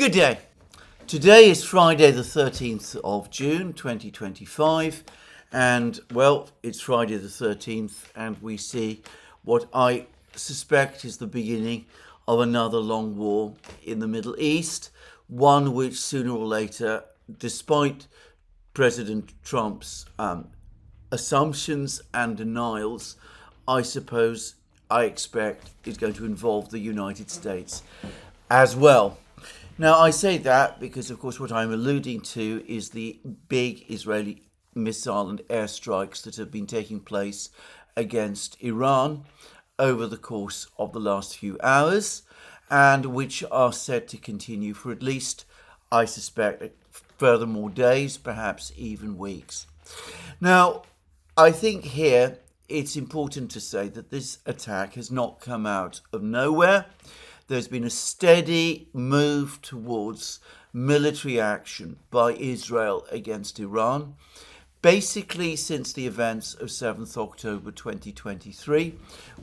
Good day. Today is Friday the 13th of June 2025 and well, it's Friday the 13th and we see what I suspect is the beginning of another long war in the Middle East, one which sooner or later, despite President Trump's assumptions and denials, I expect is going to involve the United States as well. Now, I say that because, of course, what I'm alluding to is the big Israeli missile and airstrikes that have been taking place against Iran over the course of the last few hours and which are said to continue for at least, I suspect, furthermore days, perhaps even weeks. Now, I think here it's important to say that this attack has not come out of nowhere. There's been a steady move towards military action by Israel against Iran, basically since the events of 7th October 2023,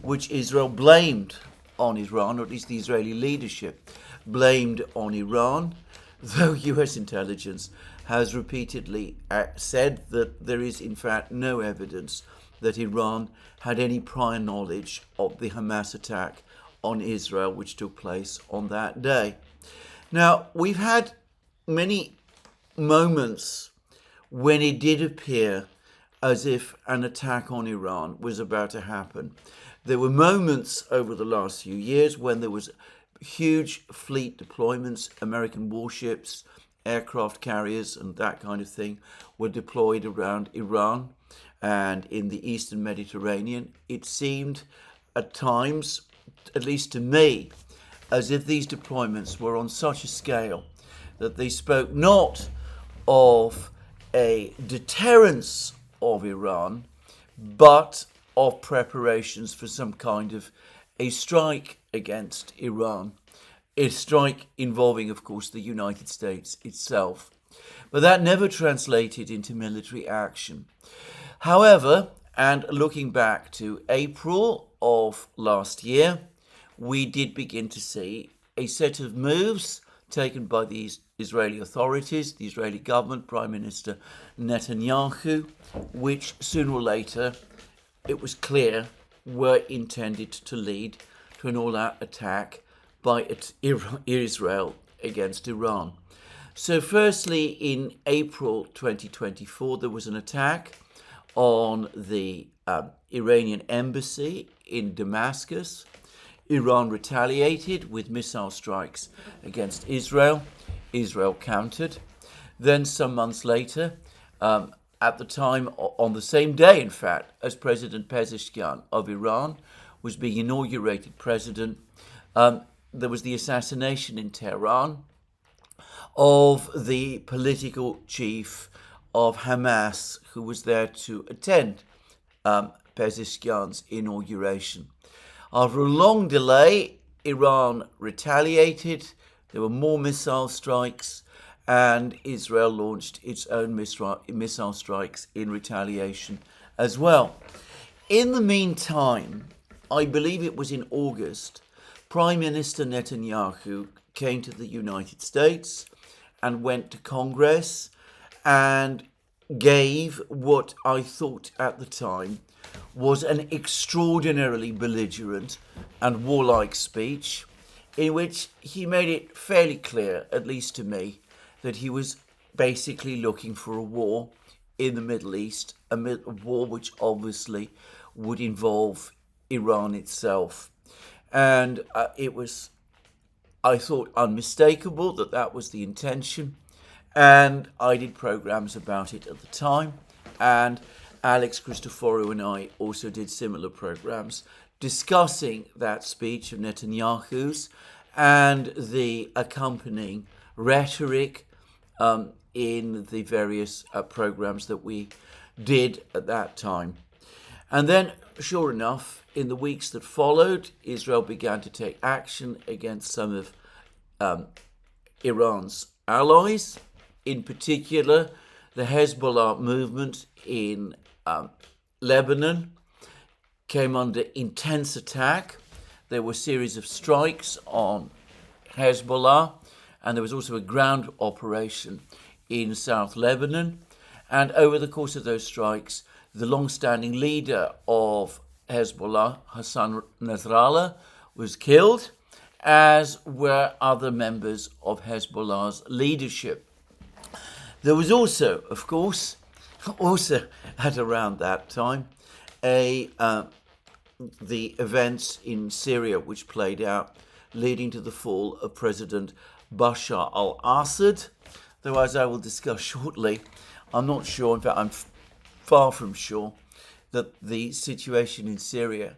which Israel blamed on Iran, or at least the Israeli leadership blamed on Iran, though US intelligence has repeatedly said that there is in fact no evidence that Iran had any prior knowledge of the Hamas attack on Israel, which took place on that day. Now, we've had many moments when it did appear as if an attack on Iran was about to happen. There were moments over the last few years when there was huge fleet deployments, American warships, aircraft carriers, and that kind of thing were deployed around Iran and in the Eastern Mediterranean. It seemed at times, at least to me, as if these deployments were on such a scale that they spoke not of a deterrence of Iran, but of preparations for some kind of a strike against Iran, a strike involving, of course, the United States itself. But that never translated into military action. However, and looking back to April of last year, we did begin to see a set of moves taken by the Israeli authorities, the Israeli government, Prime Minister Netanyahu, which sooner or later, it was clear, were intended to lead to an all-out attack by Israel against Iran. So firstly, in April 2024, there was an attack on the Iranian embassy in Damascus. Iran retaliated with missile strikes against Israel. Israel countered. Then some months later, at the time, on the same day, in fact, as President Pezeshkian of Iran was being inaugurated president, there was the assassination in Tehran of the political chief of Hamas, who was there to attend Pezeshkian's inauguration. After a long delay, Iran retaliated. There were more missile strikes, and Israel launched its own missile strikes in retaliation as well. In the meantime, I believe it was in August, Prime Minister Netanyahu came to the United States and went to Congress and gave what I thought at the time was an extraordinarily belligerent and warlike speech in which he made it fairly clear, at least to me, that he was basically looking for a war in the Middle East, a war which obviously would involve Iran itself. And it was, I thought, unmistakable that that was the intention. And I did programs about it at the time. And Alex Christoforou and I also did similar programs discussing that speech of Netanyahu's and the accompanying rhetoric in the various programs that we did at that time. And then, sure enough, in the weeks that followed, Israel began to take action against some of Iran's allies, in particular the Hezbollah movement in Lebanon came under intense attack. There were a series of strikes on Hezbollah, and there was also a ground operation in South Lebanon. And over the course of those strikes, the long-standing leader of Hezbollah, Hassan Nasrallah, was killed, as were other members of Hezbollah's leadership. There was also, of course, also at around that time, the events in Syria which played out, leading to the fall of President Bashar al-Assad, though, as I will discuss shortly, I'm not sure, in fact I'm far from sure, that the situation in Syria,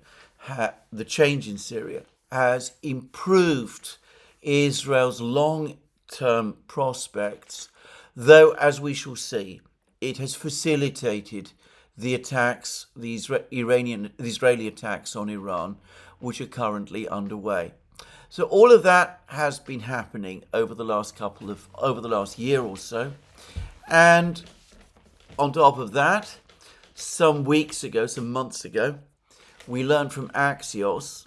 the change in Syria, has improved Israel's long-term prospects, though, as we shall see, it has facilitated the attacks, the Israeli attacks on Iran, which are currently underway. So all of that has been happening over the last year or so, and on top of that, some months ago, we learned from Axios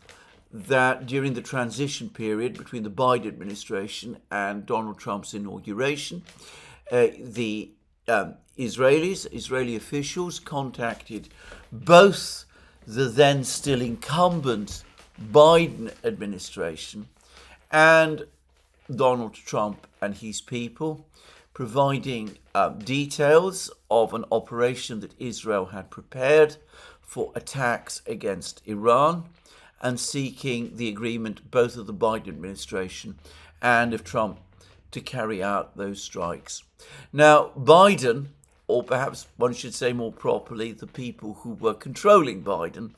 that during the transition period between the Biden administration and Donald Trump's inauguration, the Israeli officials contacted both the then still incumbent Biden administration and Donald Trump and his people, providing details of an operation that Israel had prepared for attacks against Iran, and seeking the agreement both of the Biden administration and of Trump to carry out those strikes. Now, Biden, or perhaps one should say more properly, the people who were controlling Biden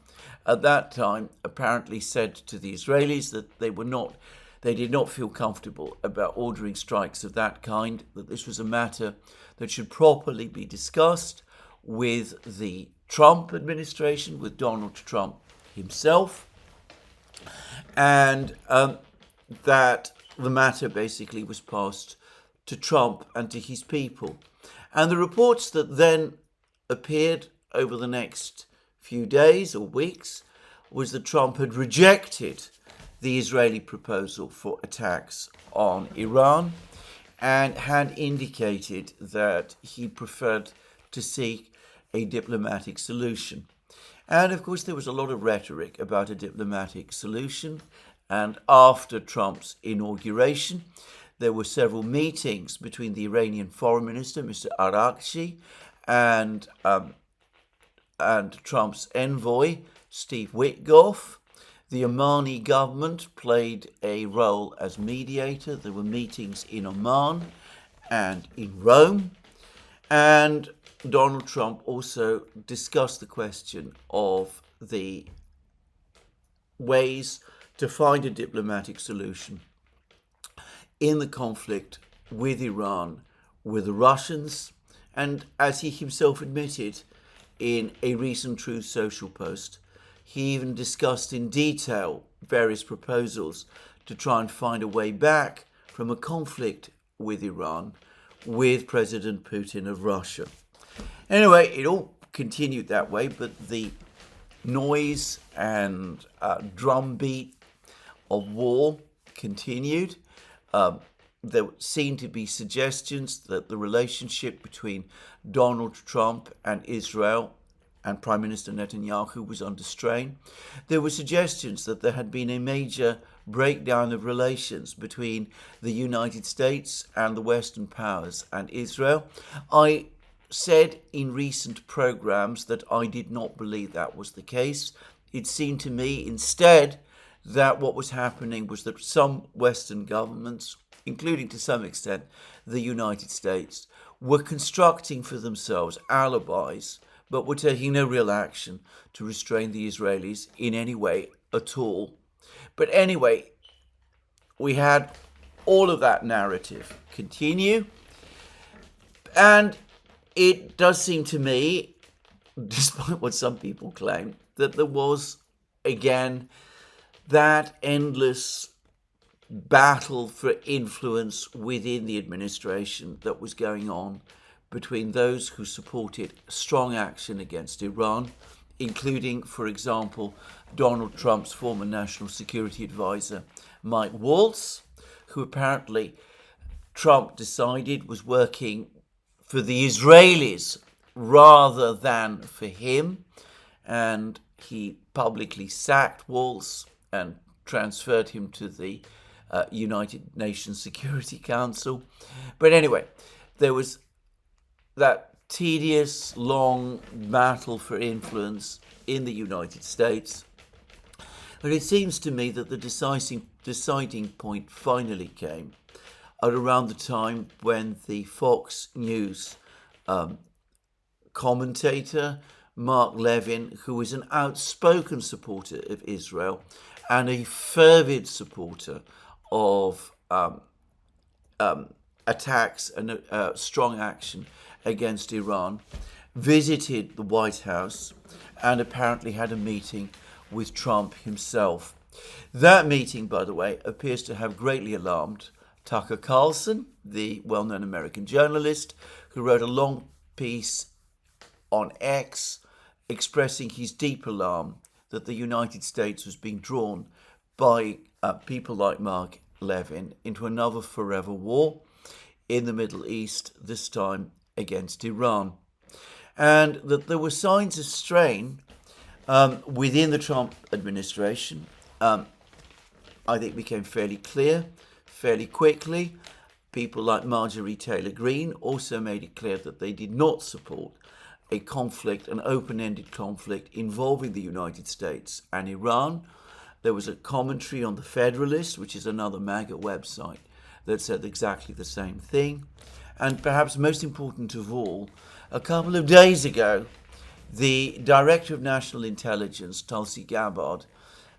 at that time, apparently said to the Israelis that they did not feel comfortable about ordering strikes of that kind, that this was a matter that should properly be discussed with the Trump administration, with Donald Trump himself, and that the matter basically was passed to Trump and to his people. And the reports that then appeared over the next few days or weeks was that Trump had rejected the Israeli proposal for attacks on Iran and had indicated that he preferred to seek a diplomatic solution. And of course, there was a lot of rhetoric about a diplomatic solution. And after Trump's inauguration, there were several meetings between the Iranian foreign minister, Mr. Arakchi, and Trump's envoy, Steve Witkoff. The Omani government played a role as mediator. There were meetings in Oman and in Rome. And Donald Trump also discussed the question of the ways to find a diplomatic solution in the conflict with Iran, with the Russians, and as he himself admitted in a recent Truth Social post, he even discussed in detail various proposals to try and find a way back from a conflict with Iran with President Putin of Russia. Anyway, it all continued that way, but the noise and drumbeat of war continued. There seemed to be suggestions that the relationship between Donald Trump and Israel and Prime Minister Netanyahu was under strain. There were suggestions that there had been a major breakdown of relations between the United States and the Western powers and Israel. I said in recent programs that I did not believe that was the case. It seemed to me instead that what was happening was that some Western governments, including to some extent the United States, were constructing for themselves alibis, but were taking no real action to restrain the Israelis in any way at all. But anyway, we had all of that narrative continue, and it does seem to me, despite what some people claim, that there was, again, that endless battle for influence within the administration that was going on between those who supported strong action against Iran, including, for example, Donald Trump's former national security advisor, Mike Waltz, who apparently Trump decided was working for the Israelis rather than for him, and he publicly sacked Waltz and transferred him to the United Nations Security Council. But anyway, there was that tedious, long battle for influence in the United States. But it seems to me that the deciding point finally came at around the time when the Fox News commentator, Mark Levin, who is an outspoken supporter of Israel and a fervid supporter of attacks and strong action against Iran, visited the White House and apparently had a meeting with Trump himself. That meeting, by the way, appears to have greatly alarmed Tucker Carlson, the well-known American journalist, who wrote a long piece on X expressing his deep alarm that the United States was being drawn by people like Mark Levin into another forever war in the Middle East, this time against Iran. And that there were signs of strain within the Trump administration. I think became fairly clear fairly quickly. People like Marjorie Taylor Greene also made it clear that they did not support a conflict, an open-ended conflict involving the United States and Iran. There was a commentary on the Federalist, which is another MAGA website, that said exactly the same thing. And perhaps most important of all, a couple of days ago, the Director of National Intelligence, Tulsi Gabbard,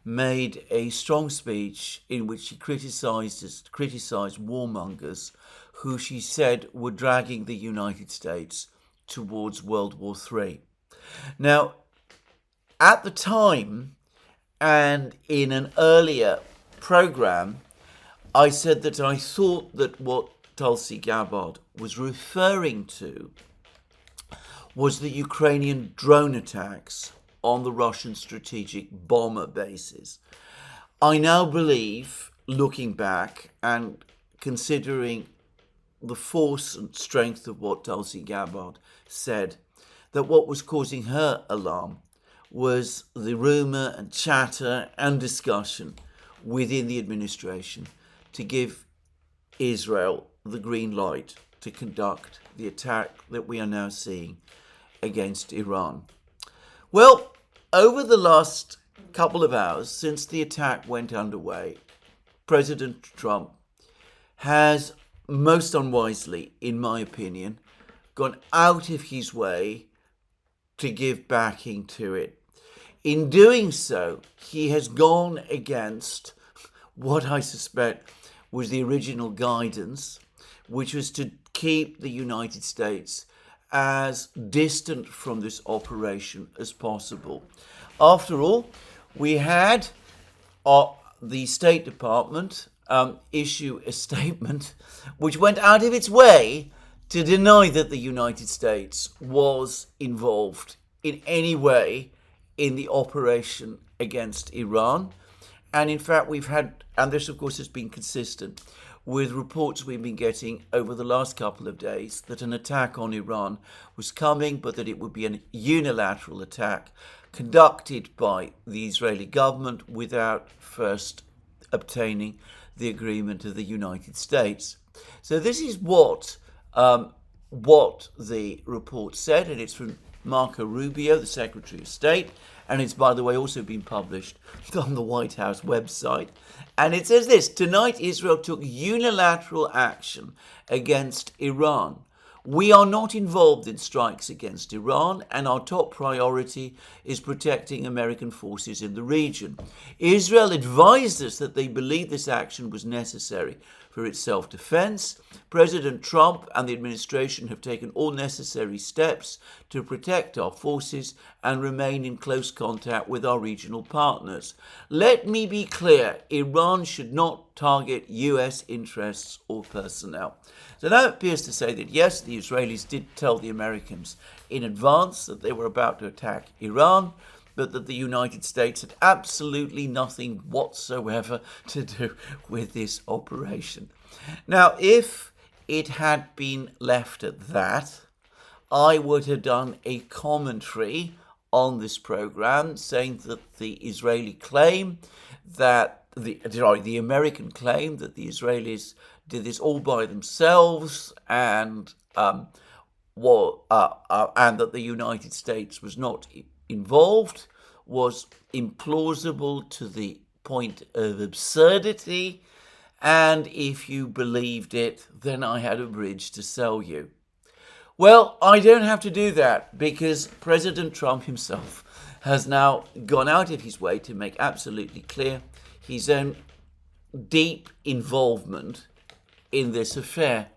made a strong speech in which she criticized warmongers who she said were dragging the United States towards World War III. Now, at the time, and in an earlier program, I said that I thought that what Tulsi Gabbard was referring to was the Ukrainian drone attacks on the Russian strategic bomber bases. I now believe, looking back and considering the force and strength of what Tulsi Gabbard said, that what was causing her alarm was the rumour and chatter and discussion within the administration to give Israel the green light to conduct the attack that we are now seeing against Iran. Well, over the last couple of hours since the attack went underway, President Trump has most unwisely, in my opinion, gone out of his way to give backing to it. In doing so, he has gone against what I suspect was the original guidance, which was to keep the United States as distant from this operation as possible. After all, we had the State Department issue a statement which went out of its way to deny that the United States was involved in any way in the operation against Iran. And in fact, we've had, and this of course has been consistent with reports we've been getting over the last couple of days, that an attack on Iran was coming, but that it would be a unilateral attack conducted by the Israeli government without first obtaining the agreement of the United States. So this is what the report said, and it's from Marco Rubio, the Secretary of State, and it's, by the way, also been published on the White House website. And it says this: tonight, Israel took unilateral action against Iran. We are not involved in strikes against Iran, and our top priority is protecting American forces in the region. Israel advised us that they believed this action was necessary for its self-defense. President Trump and the administration have taken all necessary steps to protect our forces and remain in close contact with our regional partners. Let me be clear, Iran should not target US interests or personnel. So that appears to say that yes, the Israelis did tell the Americans in advance that they were about to attack Iran, but that the United States had absolutely nothing whatsoever to do with this operation. Now, if it had been left at that, I would have done a commentary on this program saying that the Israeli claim that the American claim that the Israelis did this all by themselves and that the United States was not involved was implausible to the point of absurdity, and if you believed it, then I had a bridge to sell you. Well, I don't have to do that because President Trump himself has now gone out of his way to make absolutely clear his own deep involvement in this affair.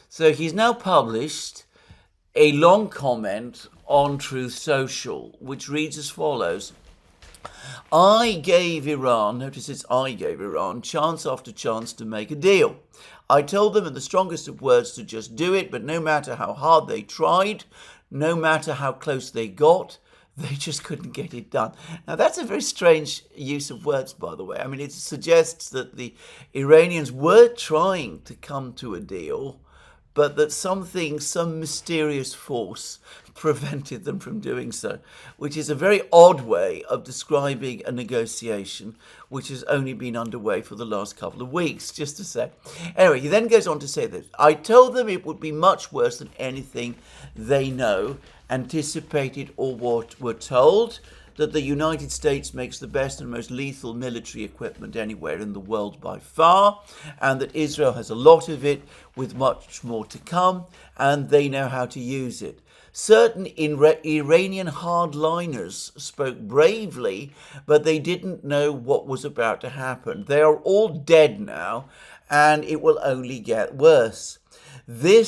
So he's now published a long comment on Truth Social, which reads as follows. I gave Iran, notice it's I gave Iran, chance after chance to make a deal. I told them in the strongest of words to just do it, but no matter how hard they tried, no matter how close they got, they just couldn't get it done. Now, that's a very strange use of words, by the way. I mean, it suggests that the Iranians were trying to come to a deal, but that some mysterious force prevented them from doing so, which is a very odd way of describing a negotiation which has only been underway for the last couple of weeks, just to say. Anyway, he then goes on to say this. I told them it would be much worse than anything they know, anticipated, or what were told, that the United States makes the best and most lethal military equipment anywhere in the world by far, and that Israel has a lot of it with much more to come, and they know how to use it. Certain Iranian hardliners spoke bravely, but they didn't know what was about to happen. They are all dead now, and it will only get worse. There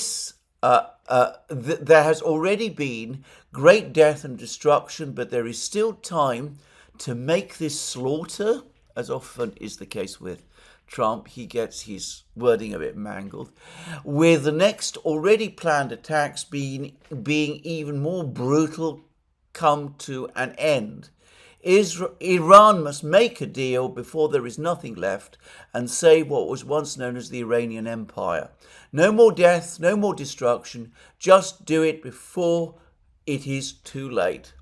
has already been great death and destruction, but there is still time to make this slaughter, as often is the case with Trump. He gets his wording a bit mangled, with the next already planned attacks being even more brutal come to an end. Iran must make a deal before there is nothing left and save what was once known as the Iranian Empire. No more death, no more destruction. Just do it before it is too late.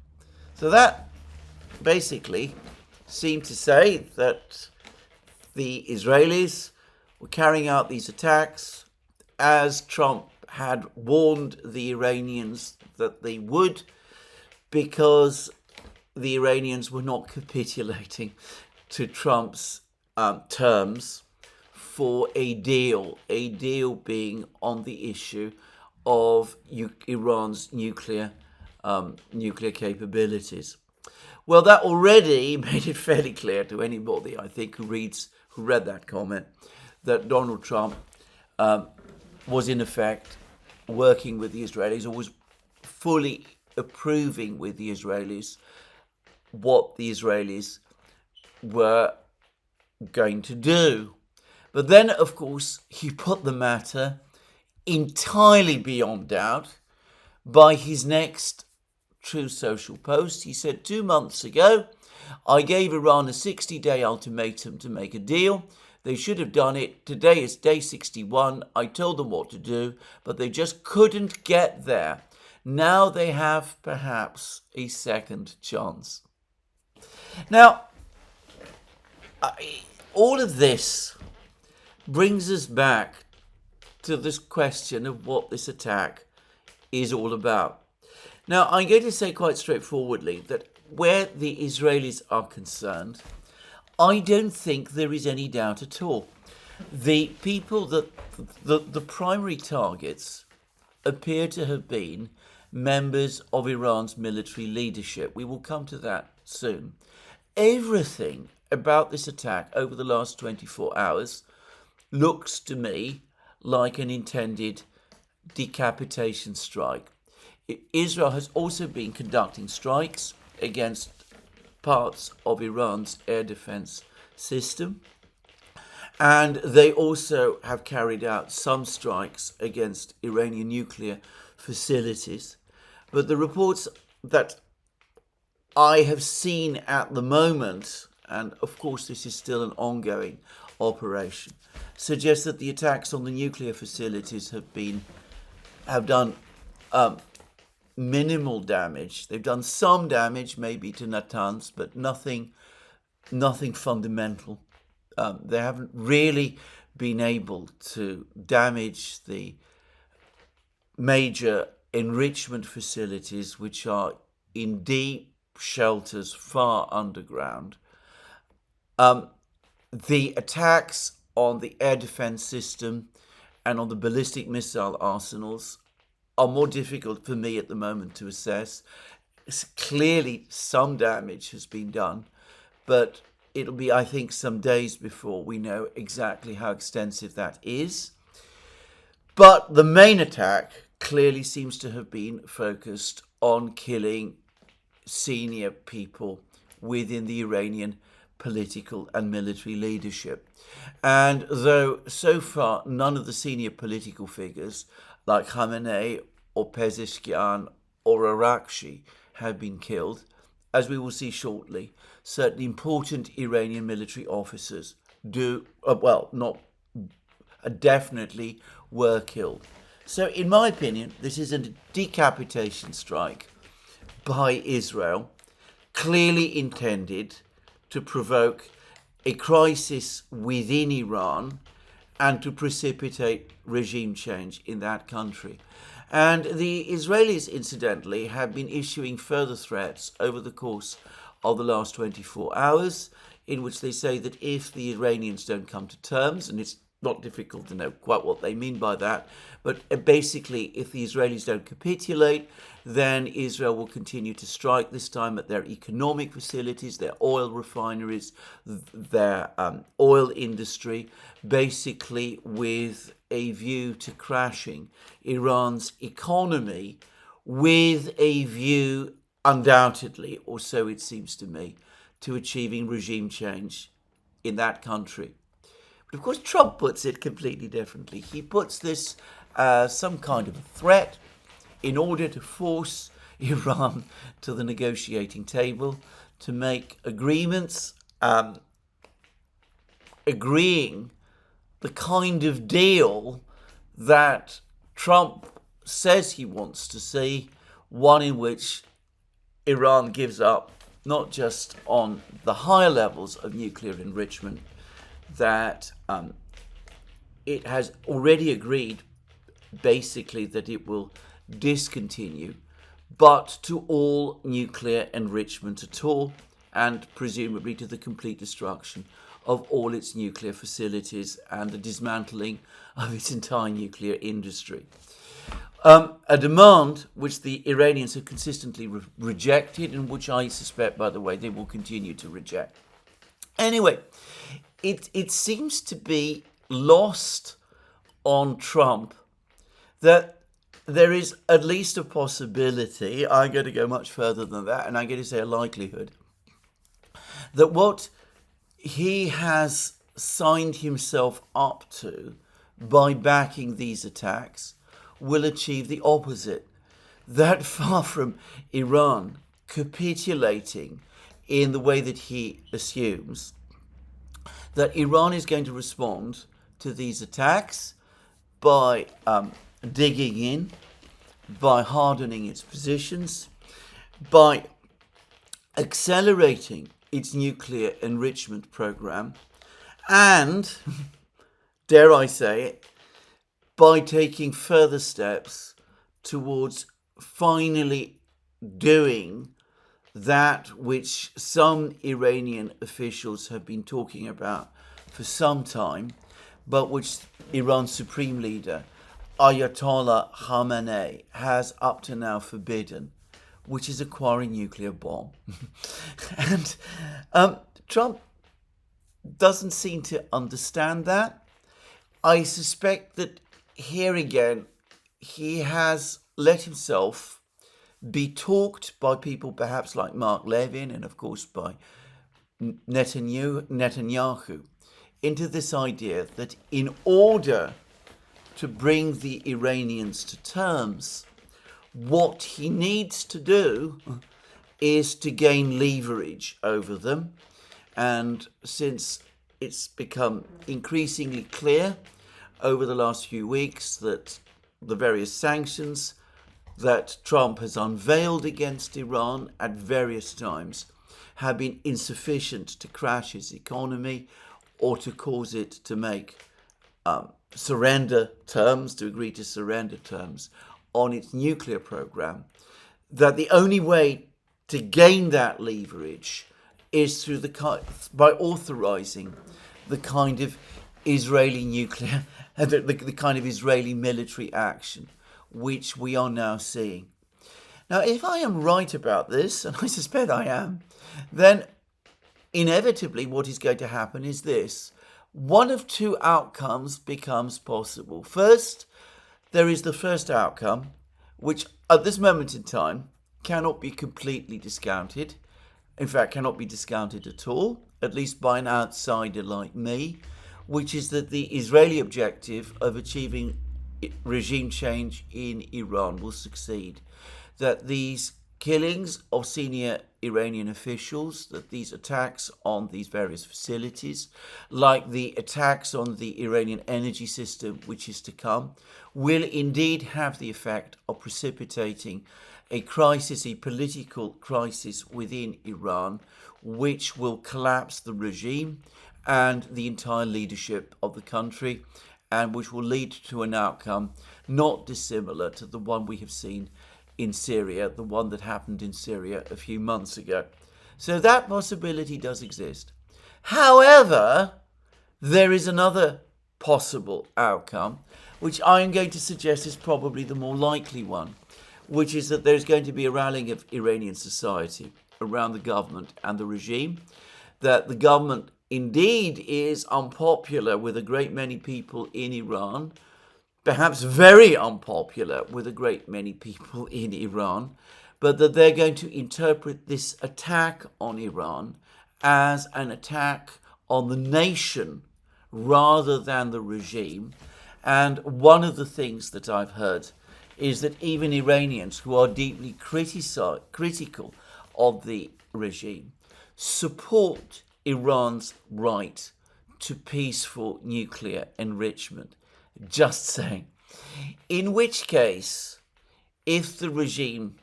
So that basically seemed to say that the Israelis were carrying out these attacks as Trump had warned the Iranians that they would, because the Iranians were not capitulating to Trump's terms for a deal being on the issue of Iran's nuclear capabilities. Well, that already made it fairly clear to anybody, I think, who read that comment, that Donald Trump was in effect working with the Israelis, or was fully approving with the Israelis what the Israelis were going to do. But then, of course, he put the matter entirely beyond doubt by his next True Social post. He said, 2 months ago, I gave Iran a 60-day ultimatum to make a deal. They should have done it. Today is day 61. I told them what to do, but they just couldn't get there. Now they have perhaps a second chance. Now, all of this brings us back to this question of what this attack is all about. Now, I'm going to say quite straightforwardly that where the Israelis are concerned, I don't think there is any doubt at all. The people that the primary targets appear to have been members of Iran's military leadership. We will come to that soon. Everything about this attack over the last 24 hours looks to me like an intended decapitation strike. Israel has also been conducting strikes against parts of Iran's air defense system, and they also have carried out some strikes against Iranian nuclear facilities. But the reports that I have seen at the moment, and of course this is still an ongoing operation suggests that the attacks on the nuclear facilities have done minimal damage. They've done some damage, maybe to Natanz, but nothing fundamental. They haven't really been able to damage the major enrichment facilities, which are in deep shelters far underground. The attacks on the air defense system and on the ballistic missile arsenals are more difficult for me at the moment to assess. Clearly, some damage has been done, but it'll be, I think, some days before we know exactly how extensive that is. But the main attack clearly seems to have been focused on killing senior people within the Iranian political and military leadership. And though so far none of the senior political figures like Khamenei or Pezeshkian or Arakshi have been killed, as we will see shortly, certain important Iranian military officers definitely were killed. So in my opinion, this is a decapitation strike by Israel, clearly intended to provoke a crisis within Iran and to precipitate regime change in that country. And the Israelis, incidentally, have been issuing further threats over the course of the last 24 hours, in which they say that if the Iranians don't come to terms, and it's not difficult to know quite what they mean by that, but basically if the Israelis don't capitulate, then Israel will continue to strike, this time at their economic facilities, their oil refineries, their oil industry, basically with a view to crashing Iran's economy, with a view, undoubtedly, or so it seems to me, to achieving regime change in that country. But of course, Trump puts it completely differently. He puts this as some kind of a threat in order to force Iran to the negotiating table, to make agreements, agreeing the kind of deal that Trump says he wants to see, one in which Iran gives up not just on the higher levels of nuclear enrichment that it has already agreed, basically, that it will discontinue, but to all nuclear enrichment at all, and presumably to the complete destruction of all its nuclear facilities and the dismantling of its entire nuclear industry. A demand which the Iranians have consistently rejected, and which I suspect, by the way, they will continue to reject. Anyway, it seems to be lost on Trump that there is at least a possibility, I'm going to go much further than that, and I'm going to say a likelihood, that what he has signed himself up to by backing these attacks will achieve the opposite. That far from Iran capitulating in the way that he assumes, that Iran is going to respond to these attacks by digging in, by hardening its positions, by accelerating its nuclear enrichment program, and, dare I say it, by taking further steps towards finally doing that which some Iranian officials have been talking about for some time, but which Iran's supreme leader, Ayatollah Khamenei, has up to now forbidden, which is acquiring nuclear bomb. And Trump doesn't seem to understand that. I suspect that here again, he has let himself be talked by people perhaps like Mark Levin and of course by Netanyahu into this idea that in order to bring the Iranians to terms, what he needs to do is to gain leverage over them. And since it's become increasingly clear over the last few weeks that the various sanctions that Trump has unveiled against Iran at various times have been insufficient to crash its economy or to cause it to make surrender terms, to agree to surrender terms on its nuclear program, that the only way to gain that leverage is through by authorizing the kind of Israeli nuclear, the kind of Israeli military action which we are now seeing. Now, if I am right about this, and I suspect I am, then inevitably what is going to happen is this. One of two outcomes becomes possible. First, there is the first outcome, which at this moment in time cannot be completely discounted. In fact, cannot be discounted at all, at least by an outsider like me, which is that the Israeli objective of achieving regime change in Iran will succeed. That these killings of senior Iranian officials, that these attacks on these various facilities, like the attacks on the Iranian energy system, which is to come, will indeed have the effect of precipitating a crisis, a political crisis within Iran, which will collapse the regime and the entire leadership of the country, and which will lead to an outcome not dissimilar to the one we have seen in Syria, the one that happened in Syria a few months ago. So that possibility does exist. However, there is another possible outcome, which I am going to suggest is probably the more likely one, which is that there's going to be a rallying of Iranian society around the government and the regime, that the government indeed is unpopular with a great many people in Iran, perhaps very unpopular with a great many people in Iran, but that they're going to interpret this attack on Iran as an attack on the nation rather than the regime. And one of the things that I've heard is that even Iranians who are deeply critical of the regime support Iran's right to peaceful nuclear enrichment. Just saying. In which case, if the regime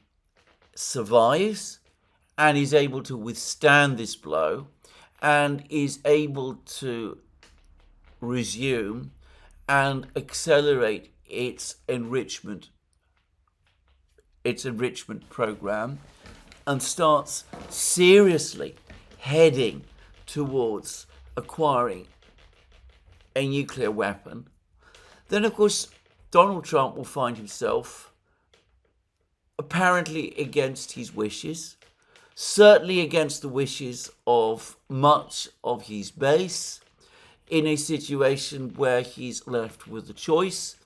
survives and is able to withstand this blow and is able to resume and accelerate its enrichment program and starts seriously heading towards acquiring a nuclear weapon, then of course Donald Trump will find himself, apparently against his wishes, certainly against the wishes of much of his base, in a situation where he's left with the choice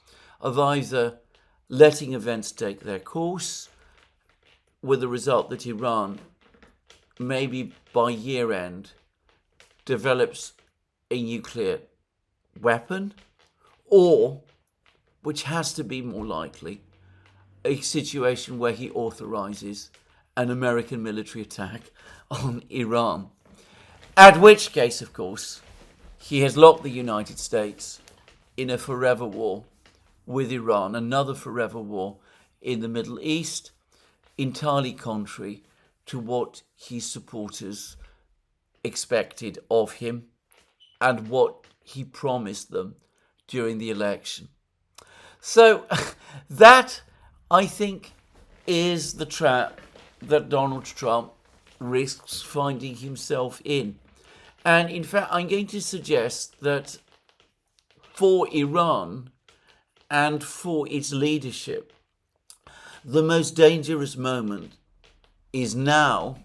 of either letting events take their course, with the result that Iran, maybe by year end, develops a nuclear weapon, or, which has to be more likely, a situation where he authorizes an American military attack on Iran. At which case, of course, he has locked the United States in a forever war with Iran, another forever war in the Middle East, entirely contrary to what his supporters expected of him and what he promised them during the election. So that, I think, is the trap that Donald Trump risks finding himself in. And in fact, I'm going to suggest that for Iran and for its leadership, the most dangerous moment is now,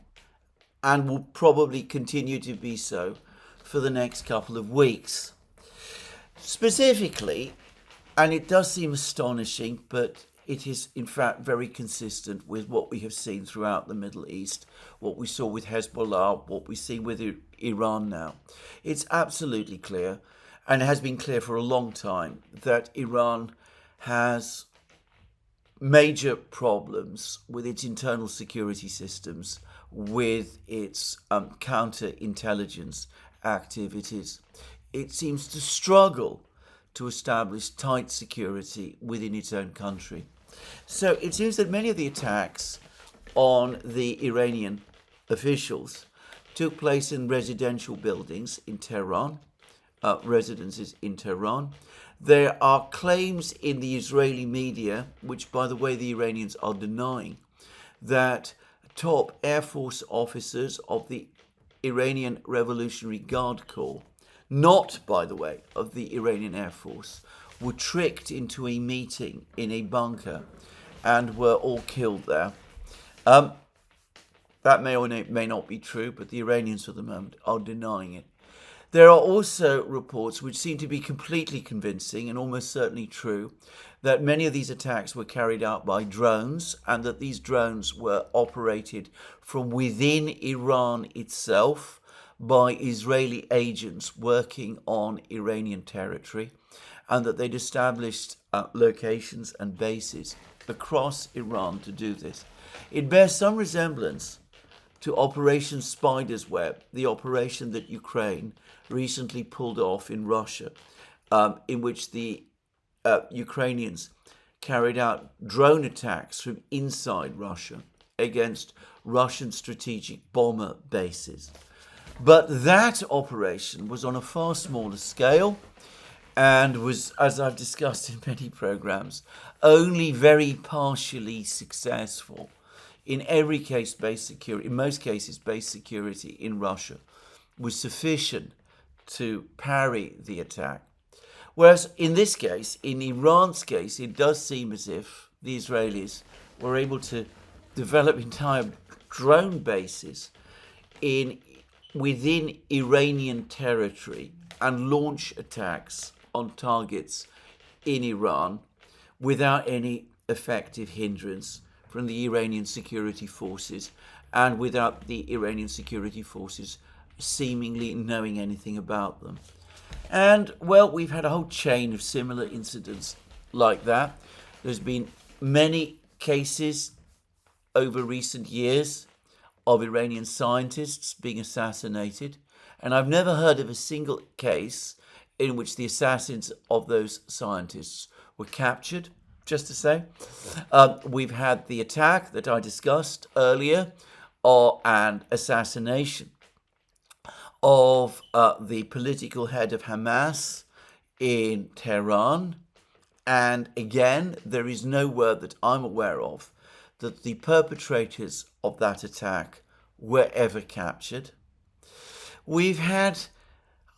and will probably continue to be so for the next couple of weeks. Specifically, and it does seem astonishing, but it is in fact very consistent with what we have seen throughout the Middle East, what we saw with Hezbollah, what we see with Iran now. It's absolutely clear, and it has been clear for a long time, that Iran has major problems with its internal security systems, with its counterintelligence activities, it seems to struggle to establish tight security within its own country. So it seems that many of the attacks on the Iranian officials took place in residential buildings in Tehran, residences in Tehran. There are claims in the Israeli media, which, by the way, the Iranians are denying, that top Air Force officers of the Iranian Revolutionary Guard Corps, not, by the way, of the Iranian Air Force, were tricked into a meeting in a bunker and were all killed there. That may or may not be true, but the Iranians for the moment are denying it. There are also reports which seem to be completely convincing and almost certainly true that many of these attacks were carried out by drones and that these drones were operated from within Iran itself by Israeli agents working on Iranian territory, and that they'd established locations and bases across Iran to do this. It bears some resemblance to Operation Spider's Web, the operation that Ukraine recently pulled off in Russia, in which the Ukrainians carried out drone attacks from inside Russia against Russian strategic bomber bases. But that operation was on a far smaller scale and was, as I've discussed in many programs, only very partially successful. In every case, base security, in most cases, base security in Russia was sufficient to parry the attack. Whereas in this case, in Iran's case, it does seem as if the Israelis were able to develop entire drone bases within Iranian territory and launch attacks on targets in Iran without any effective hindrance from the Iranian security forces and without the Iranian security forces seemingly knowing anything about them. And, well, we've had a whole chain of similar incidents like that. There's been many cases over recent years of Iranian scientists being assassinated, and I've never heard of a single case in which the assassins of those scientists were captured. Just to say, we've had the attack that I discussed earlier, and assassination of the political head of Hamas in Tehran. And again, there is no word that I'm aware of that the perpetrators of that attack were ever captured. We've had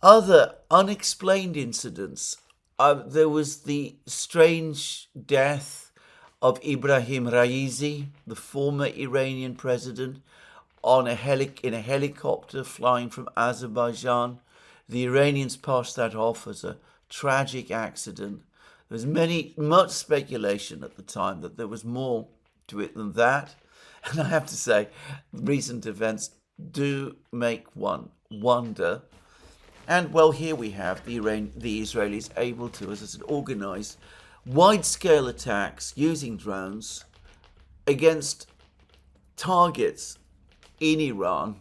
other unexplained incidents. There was the strange death of Ibrahim Raisi, the former Iranian president, in a helicopter flying from Azerbaijan. The Iranians passed that off as a tragic accident. There was much speculation at the time that there was more to it than that. And I have to say, recent events do make one wonder. And, well, here we have the Israelis able to, as I said, organize wide-scale attacks using drones against targets in Iran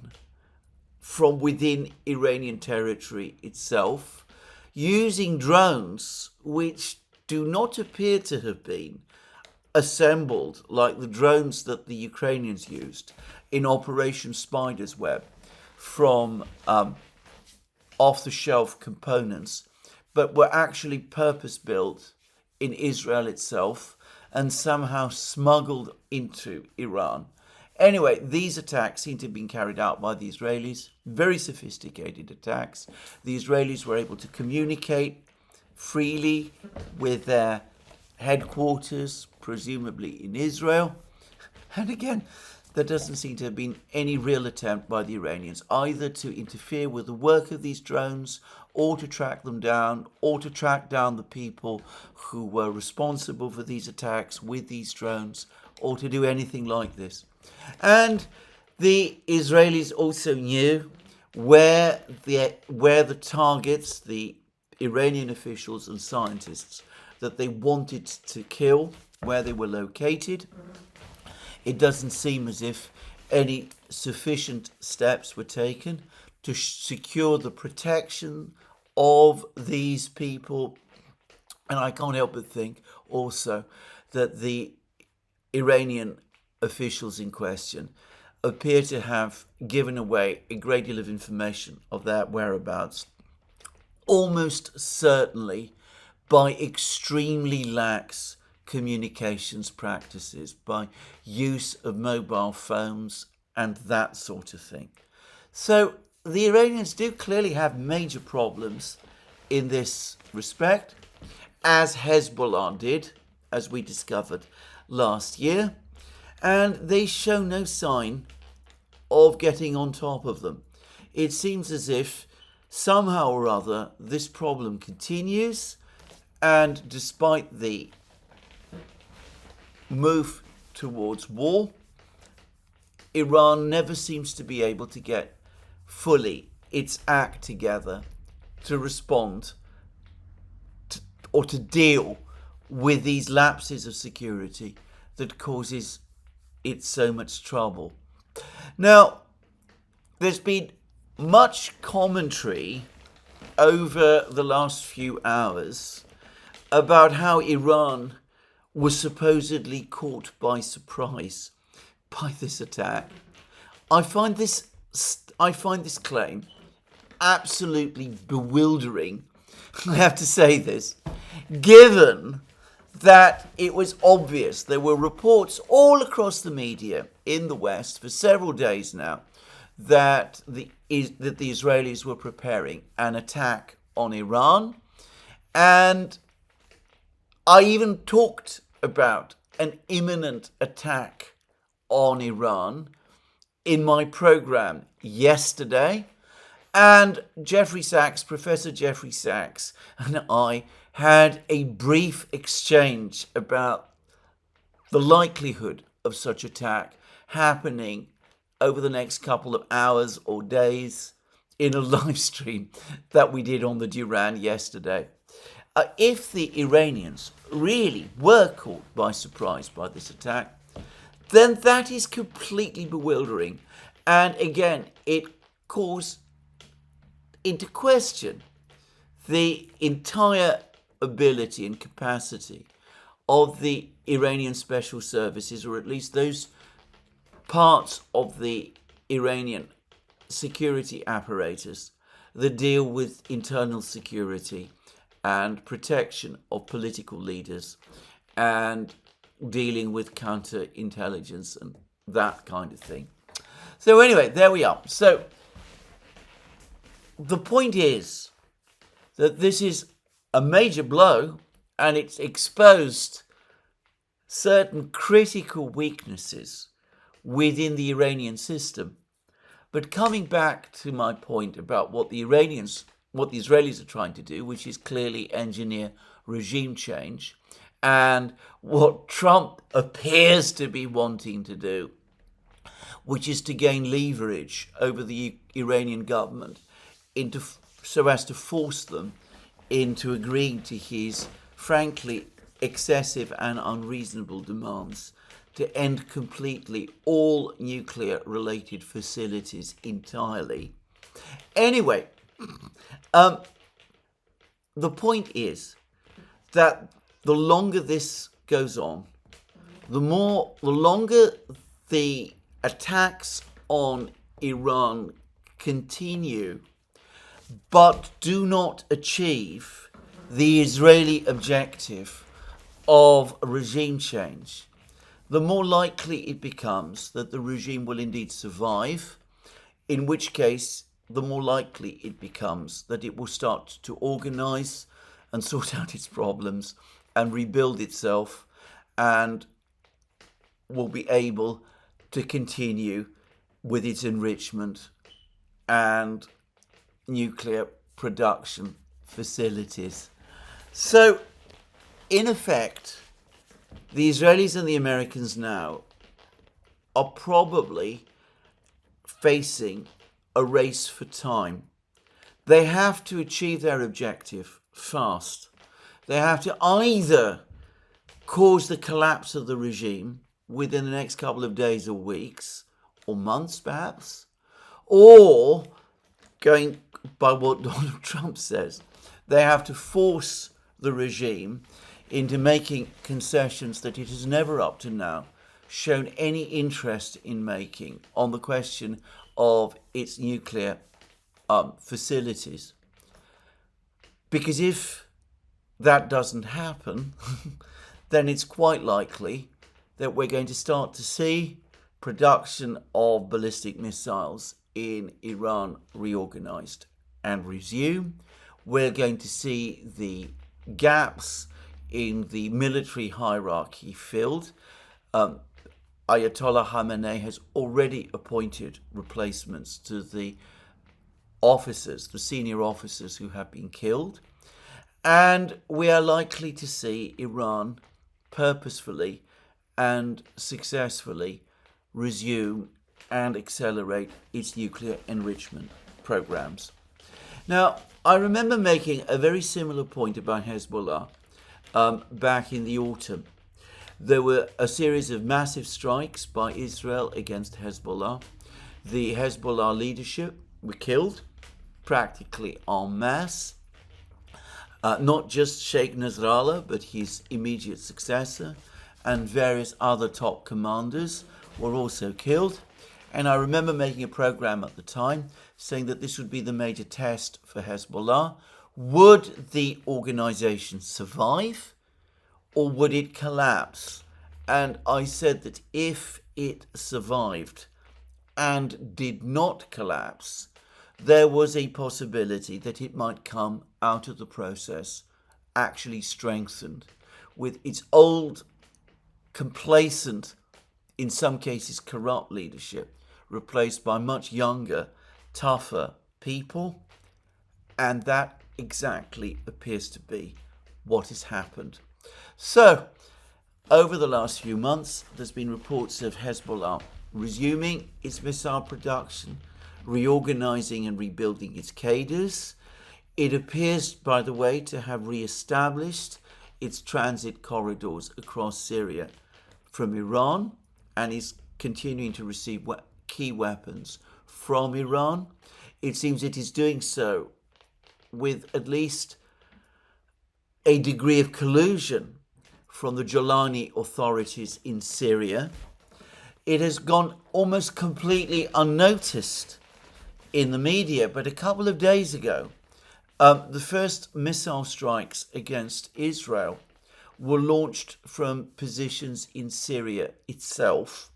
from within Iranian territory itself, using drones which do not appear to have been assembled like the drones that the Ukrainians used in Operation Spider's Web from off-the-shelf components, but were actually purpose-built in Israel itself and somehow smuggled into Iran. Anyway, these attacks seem to have been carried out by the Israelis, very sophisticated attacks. The Israelis were able to communicate freely with their headquarters, presumably in Israel. And again, there doesn't seem to have been any real attempt by the Iranians either to interfere with the work of these drones or to track them down or to track down the people who were responsible for these attacks with these drones or to do anything like this. And the Israelis also knew where the targets, the Iranian officials and scientists that they wanted to kill, where they were located. It doesn't seem as if any sufficient steps were taken to secure the protection of these people. And I can't help but think also that the Iranian officials in question appear to have given away a great deal of information of their whereabouts, almost certainly by extremely lax communications practices, by use of mobile phones and that sort of thing. So the Iranians do clearly have major problems in this respect, as Hezbollah did, as we discovered last year, and they show no sign of getting on top of them. It seems as if somehow or other this problem continues, and despite the move towards war, Iran never seems to be able to get fully its act together to respond to, or to deal with these lapses of security that causes it so much trouble. Now, there's been much commentary over the last few hours about how Iran was supposedly caught by surprise by this attack. I find this claim absolutely bewildering. I have to say this, given that it was obvious. There were reports all across the media in the West for several days now that the Israelis were preparing an attack on Iran. And I even talked about an imminent attack on Iran in my program yesterday. And Professor Jeffrey Sachs and I had a brief exchange about the likelihood of such attack happening over the next couple of hours or days in a live stream that we did on the Duran yesterday. If the Iranians really were caught by surprise by this attack, then that is completely bewildering. And again, it calls into question the entire ability and capacity of the Iranian special services, or at least those parts of the Iranian security apparatus that deal with internal security and protection of political leaders and dealing with counterintelligence and that kind of thing. So anyway, there we are. So the point is that this is a major blow, and it's exposed certain critical weaknesses within the Iranian system. But coming back to my point about what the Israelis are trying to do, which is clearly engineer regime change, and what Trump appears to be wanting to do, which is to gain leverage over the Iranian government so as to force them into agreeing to his, frankly, excessive and unreasonable demands to end completely all nuclear-related facilities entirely. Anyway, the point is that the longer this goes on, the longer the attacks on Iran continue, but do not achieve the Israeli objective of regime change, the more likely it becomes that the regime will indeed survive, in which case the more likely it becomes that it will start to organize and sort out its problems and rebuild itself, and will be able to continue with its enrichment and nuclear production facilities. So, in effect, the Israelis and the Americans now are probably facing a race for time. They have to achieve their objective fast. They have to either cause the collapse of the regime within the next couple of days or weeks, or months perhaps, or going by what Donald Trump says, they have to force the regime into making concessions that it has never up to now shown any interest in making on the question of its nuclear facilities. Because if that doesn't happen, then it's quite likely that we're going to start to see production of ballistic missiles in Iran reorganized and resume. We're going to see the gaps in the military hierarchy filled. Ayatollah Khamenei has already appointed replacements to the officers, the senior officers who have been killed. And we are likely to see Iran purposefully and successfully resume and accelerate its nuclear enrichment programs. Now, I remember making a very similar point about Hezbollah back in the autumn. There were a series of massive strikes by Israel against Hezbollah. The Hezbollah leadership were killed practically en masse. Not just Sheikh Nasrallah, but his immediate successor and various other top commanders were also killed. And I remember making a program at the time saying that this would be the major test for Hezbollah. Would the organization survive or would it collapse? And I said that if it survived and did not collapse, there was a possibility that it might come out of the process actually strengthened, with its old, complacent, in some cases corrupt leadership replaced by much younger, tougher people. And that exactly appears to be what has happened. So, over the last few months, there's been reports of Hezbollah resuming its missile production, reorganizing and rebuilding its cadres. It appears, by the way, to have re-established its transit corridors across Syria from Iran and is continuing to receive key weapons from Iran. It seems it is doing so with at least a degree of collusion from the Jolani authorities in Syria. It has gone almost completely unnoticed in the media, but a couple of days ago, the first missile strikes against Israel were launched from positions in Syria itself,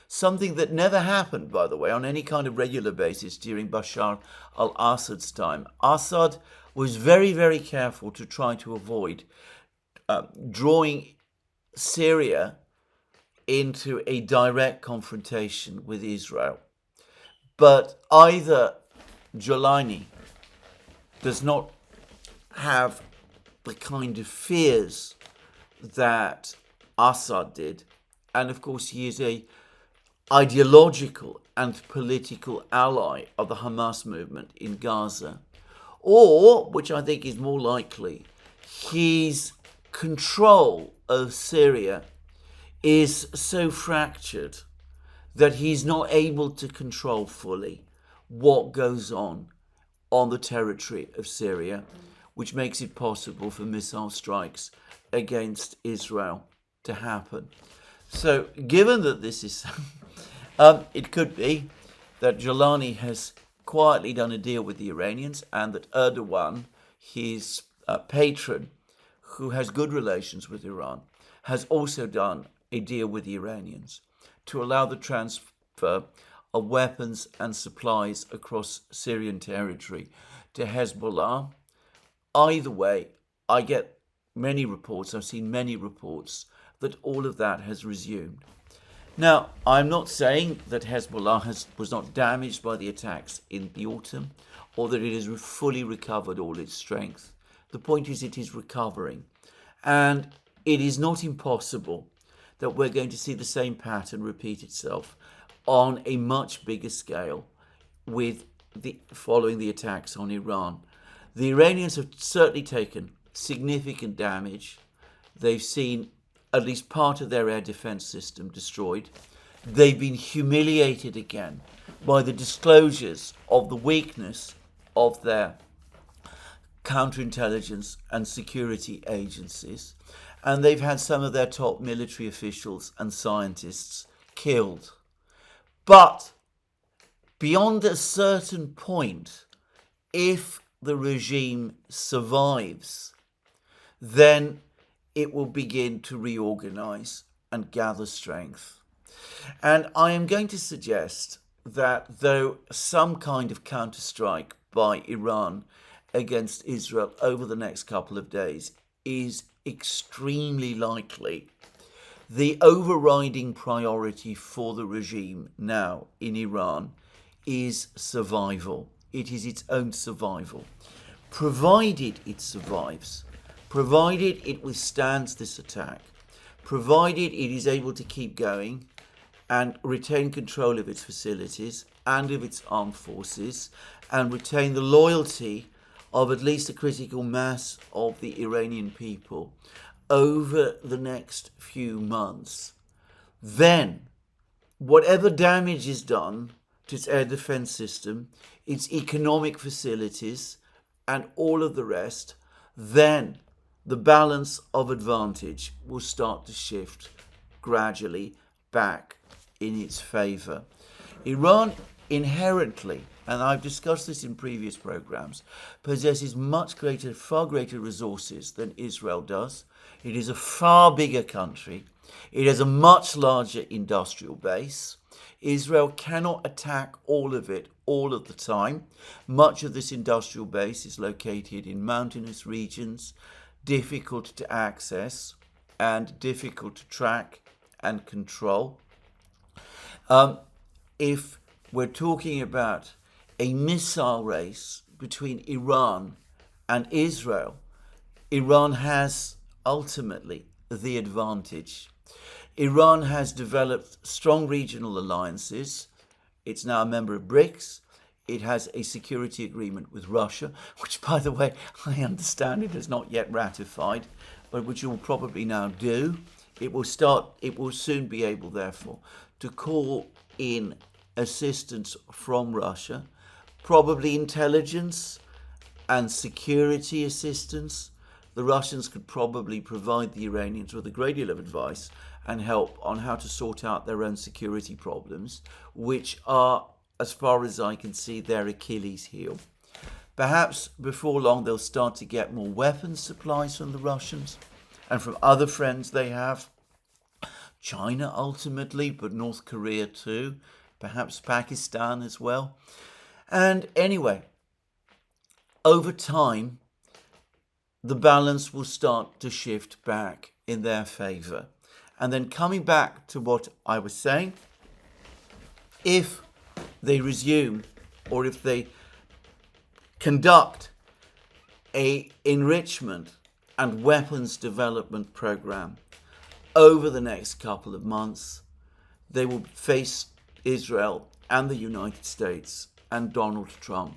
something that never happened, by the way, on any kind of regular basis during Bashar al-Assad's time. Assad was very, very careful to try to avoid drawing Syria into a direct confrontation with Israel. But either Jolani does not have the kind of fears that Assad did, and of course he is a ideological and political ally of the Hamas movement in Gaza, or, which I think is more likely, his control of Syria is so fractured that he's not able to control fully what goes on the territory of Syria, which makes it possible for missile strikes against Israel to happen. So, given that this is it could be that Jolani has quietly done a deal with the Iranians and that Erdogan, his patron, who has good relations with Iran, has also done a deal with the Iranians to allow the transfer of weapons and supplies across Syrian territory to Hezbollah. Either way, I get many reports, I've seen many reports, that all of that has resumed. Now, I'm not saying that Hezbollah was not damaged by the attacks in the autumn, or that it has fully recovered all its strength. The point is it is recovering. And it is not impossible that we're going to see the same pattern repeat itself on a much bigger scale following the attacks on Iran. The Iranians have certainly taken significant damage. They've seen at least part of their air defense system destroyed. They've been humiliated again by the disclosures of the weakness of their counterintelligence and security agencies, and they've had some of their top military officials and scientists killed. But beyond a certain point, if the regime survives, then it will begin to reorganize and gather strength. And I am going to suggest that though some kind of counterstrike by Iran against Israel over the next couple of days is extremely likely, the overriding priority for the regime now in Iran is survival. It is its own survival. Provided it survives, provided it withstands this attack, provided it is able to keep going and retain control of its facilities and of its armed forces and retain the loyalty of at least a critical mass of the Iranian people over the next few months, then whatever damage is done to its air defense system, its economic facilities, and all of the rest, then the balance of advantage will start to shift gradually back in its favor. Iran inherently, and I've discussed this in previous programs, possesses far greater resources than Israel does. It is a far bigger country. It has a much larger industrial base. Israel cannot attack all of it all of the time. Much of this industrial base is located in mountainous regions, difficult to access and difficult to track and control. If we're talking about a missile race between Iran and Israel, Iran has ultimately the advantage. Iran has developed strong regional alliances. It's now a member of BRICS. It has a security agreement with Russia, which, by the way, I understand it has not yet ratified, but which it will probably now do. It will soon be able, therefore, to call in assistance from Russia, probably intelligence and security assistance. The Russians could probably provide the Iranians with a great deal of advice and help on how to sort out their own security problems, which are, as far as I can see, their Achilles heel. Perhaps before long they'll start to get more weapons supplies from the Russians and from other friends they have. China ultimately, but North Korea too, perhaps Pakistan as well. And anyway, over time, the balance will start to shift back in their favor. And then coming back to what I was saying, if they resume or if they conduct a enrichment and weapons development program over the next couple of months, they will face Israel and the United States and Donald Trump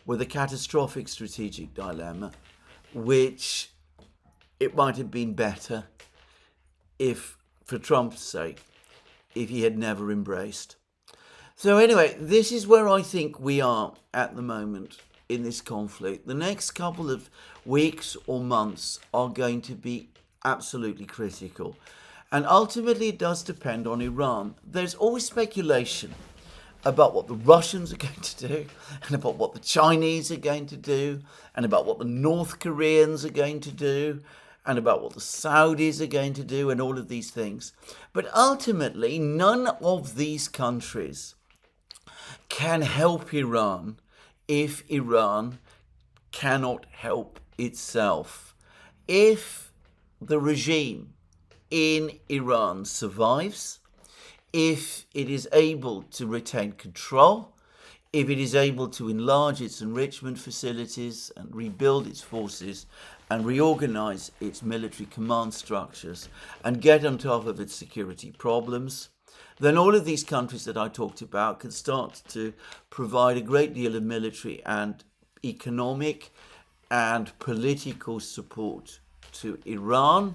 with a catastrophic strategic dilemma, which it might have been better if, for Trump's sake, if he had never embraced. So anyway, this is where I think we are at the moment in this conflict. The next couple of weeks or months are going to be absolutely critical. And ultimately it does depend on Iran. There's always speculation about what the Russians are going to do, and about what the Chinese are going to do, and about what the North Koreans are going to do, and about what the Saudis are going to do, and all of these things. But ultimately, none of these countries can help Iran if Iran cannot help itself. If the regime in Iran survives, if it is able to retain control, if it is able to enlarge its enrichment facilities and rebuild its forces and reorganize its military command structures and get on top of its security problems, then all of these countries that I talked about can start to provide a great deal of military and economic and political support to Iran,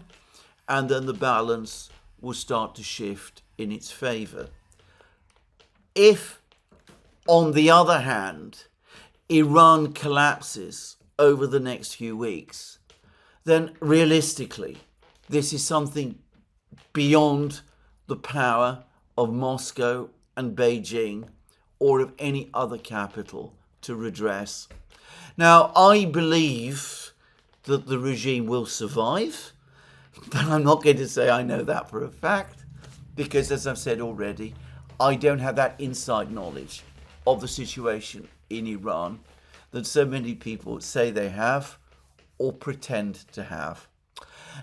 and then the balance will start to shift in its favor. If, on the other hand, Iran collapses over the next few weeks, then realistically, this is something beyond the power of Moscow and Beijing or of any other capital to redress. Now, I believe that the regime will survive, but I'm not going to say I know that for a fact, because as I've said already, I don't have that inside knowledge of the situation in Iran that so many people say they have or pretend to have.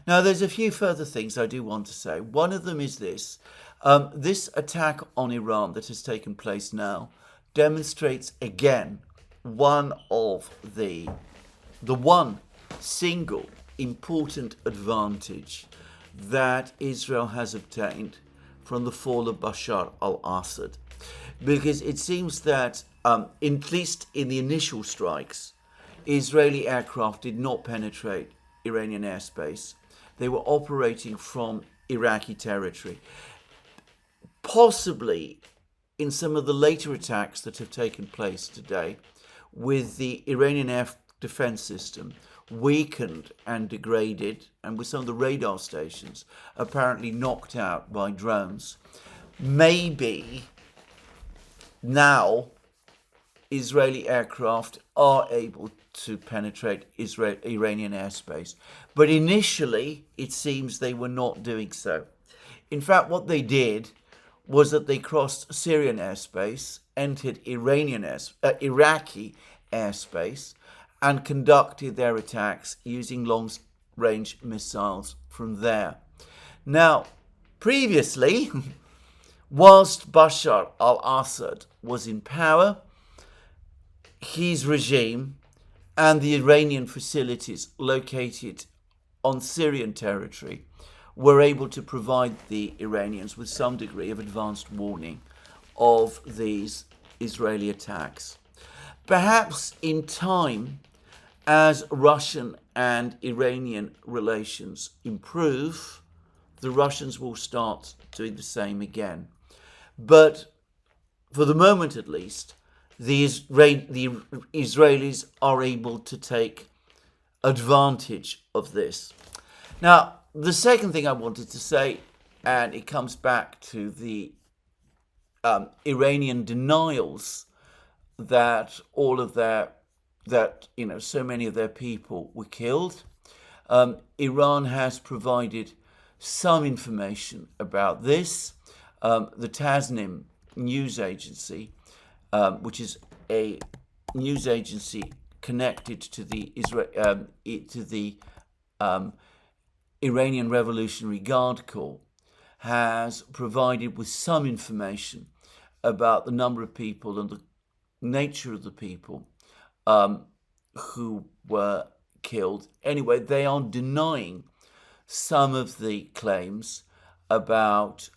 Now, there's a few further things I do want to say. One of them is this. This attack on Iran that has taken place now demonstrates again one of the one single important advantage that Israel has obtained from the fall of Bashar al-Assad. Because it seems that, at least in the initial strikes, Israeli aircraft did not penetrate Iranian airspace. They were operating from Iraqi territory. Possibly in some of the later attacks that have taken place today, with the Iranian air defense system weakened and degraded, and with some of the radar stations apparently knocked out by drones, maybe now Israeli aircraft are able to penetrate Iranian airspace. But initially, it seems they were not doing so. In fact, what they did was that they crossed Syrian airspace, entered Iraqi airspace, and conducted their attacks using long-range missiles from there. Now, previously, whilst Bashar al-Assad was in power, his regime and the Iranian facilities located on Syrian territory were able to provide the Iranians with some degree of advanced warning of these Israeli attacks. Perhaps in time, as Russian and Iranian relations improve, the Russians will start doing the same again. But for the moment at least, the Israelis are able to take advantage of this. Now, the second thing I wanted to say, and it comes back to the Iranian denials that so many of their people were killed. Iran has provided some information about this. The Tasnim news agency, which is a news agency connected to the Iranian Revolutionary Guard Corps, has provided with some information about the number of people and the nature of the people who were killed. Anyway, they are denying some of the claims about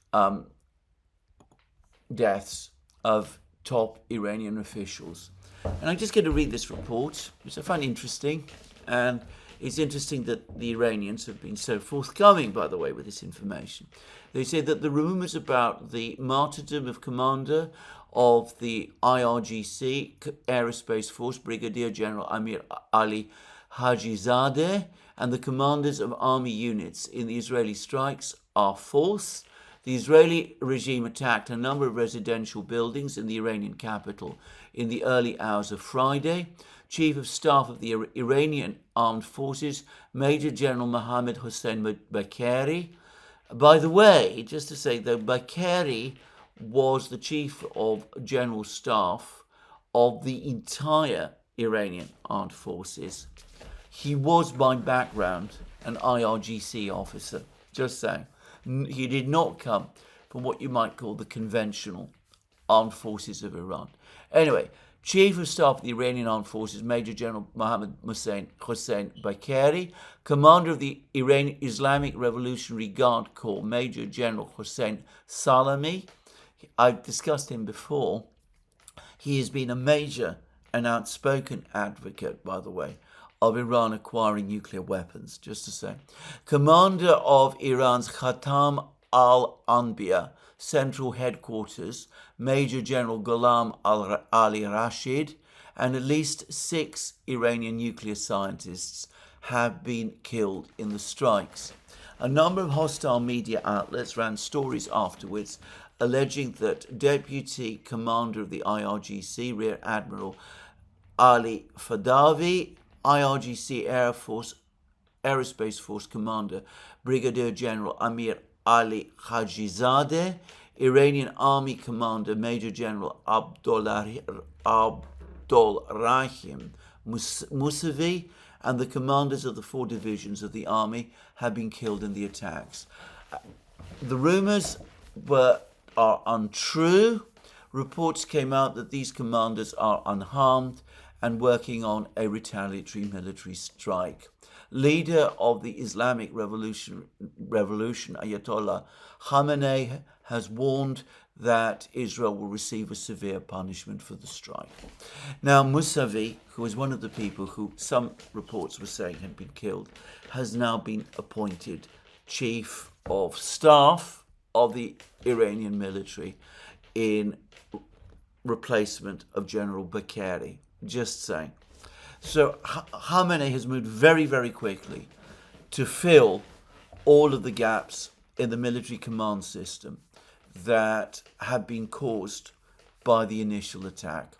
deaths of top Iranian officials. And I'm just going to read this report, which I find interesting. And it's interesting that the Iranians have been so forthcoming, by the way, with this information. They say that the rumors about the martyrdom of commander of the IRGC Aerospace Force, Brigadier General Amir Ali Hajizadeh, and the commanders of army units in the Israeli strikes are false. The Israeli regime attacked a number of residential buildings in the Iranian capital in the early hours of Friday. Chief of Staff of the Iranian Armed Forces, Major General Mohammad Hossein Bakeri. By the way, just to say, though, Bakeri was the Chief of General Staff of the entire Iranian Armed Forces. He was, by background, an IRGC officer, just saying. He did not come from what you might call the conventional armed forces of Iran. Anyway, Chief of Staff of the Iranian Armed Forces, Major General Mohammad Hossein Bakeri, Commander of the Iranian Islamic Revolutionary Guard Corps, Major General Hossein Salami. I've discussed him before. He has been a major and outspoken advocate, by the way, of Iran acquiring nuclear weapons, just to say. Commander of Iran's Khatam al-Anbiya Central Headquarters, Major General Ghulam Ali Rashid, and at least 6 Iranian nuclear scientists have been killed in the strikes. A number of hostile media outlets ran stories afterwards alleging that Deputy Commander of the IRGC, Rear Admiral Ali Fadavi, IRGC Aerospace Force Commander Brigadier General Amir Ali Khajizadeh, Iranian Army Commander Major General Abdulrahim Mousavi, and the commanders of the 4 divisions of the army have been killed in the attacks. The rumours are untrue. Reports came out that these commanders are unharmed and working on a retaliatory military strike. Leader of the Islamic Revolution Ayatollah Khamenei has warned that Israel will receive a severe punishment for the strike. Now, Mousavi, who is one of the people who some reports were saying had been killed, has now been appointed Chief of Staff of the Iranian military in replacement of General Bakari. Just saying. So Khamenei has moved very, very quickly to fill all of the gaps in the military command system that have been caused by the initial attack.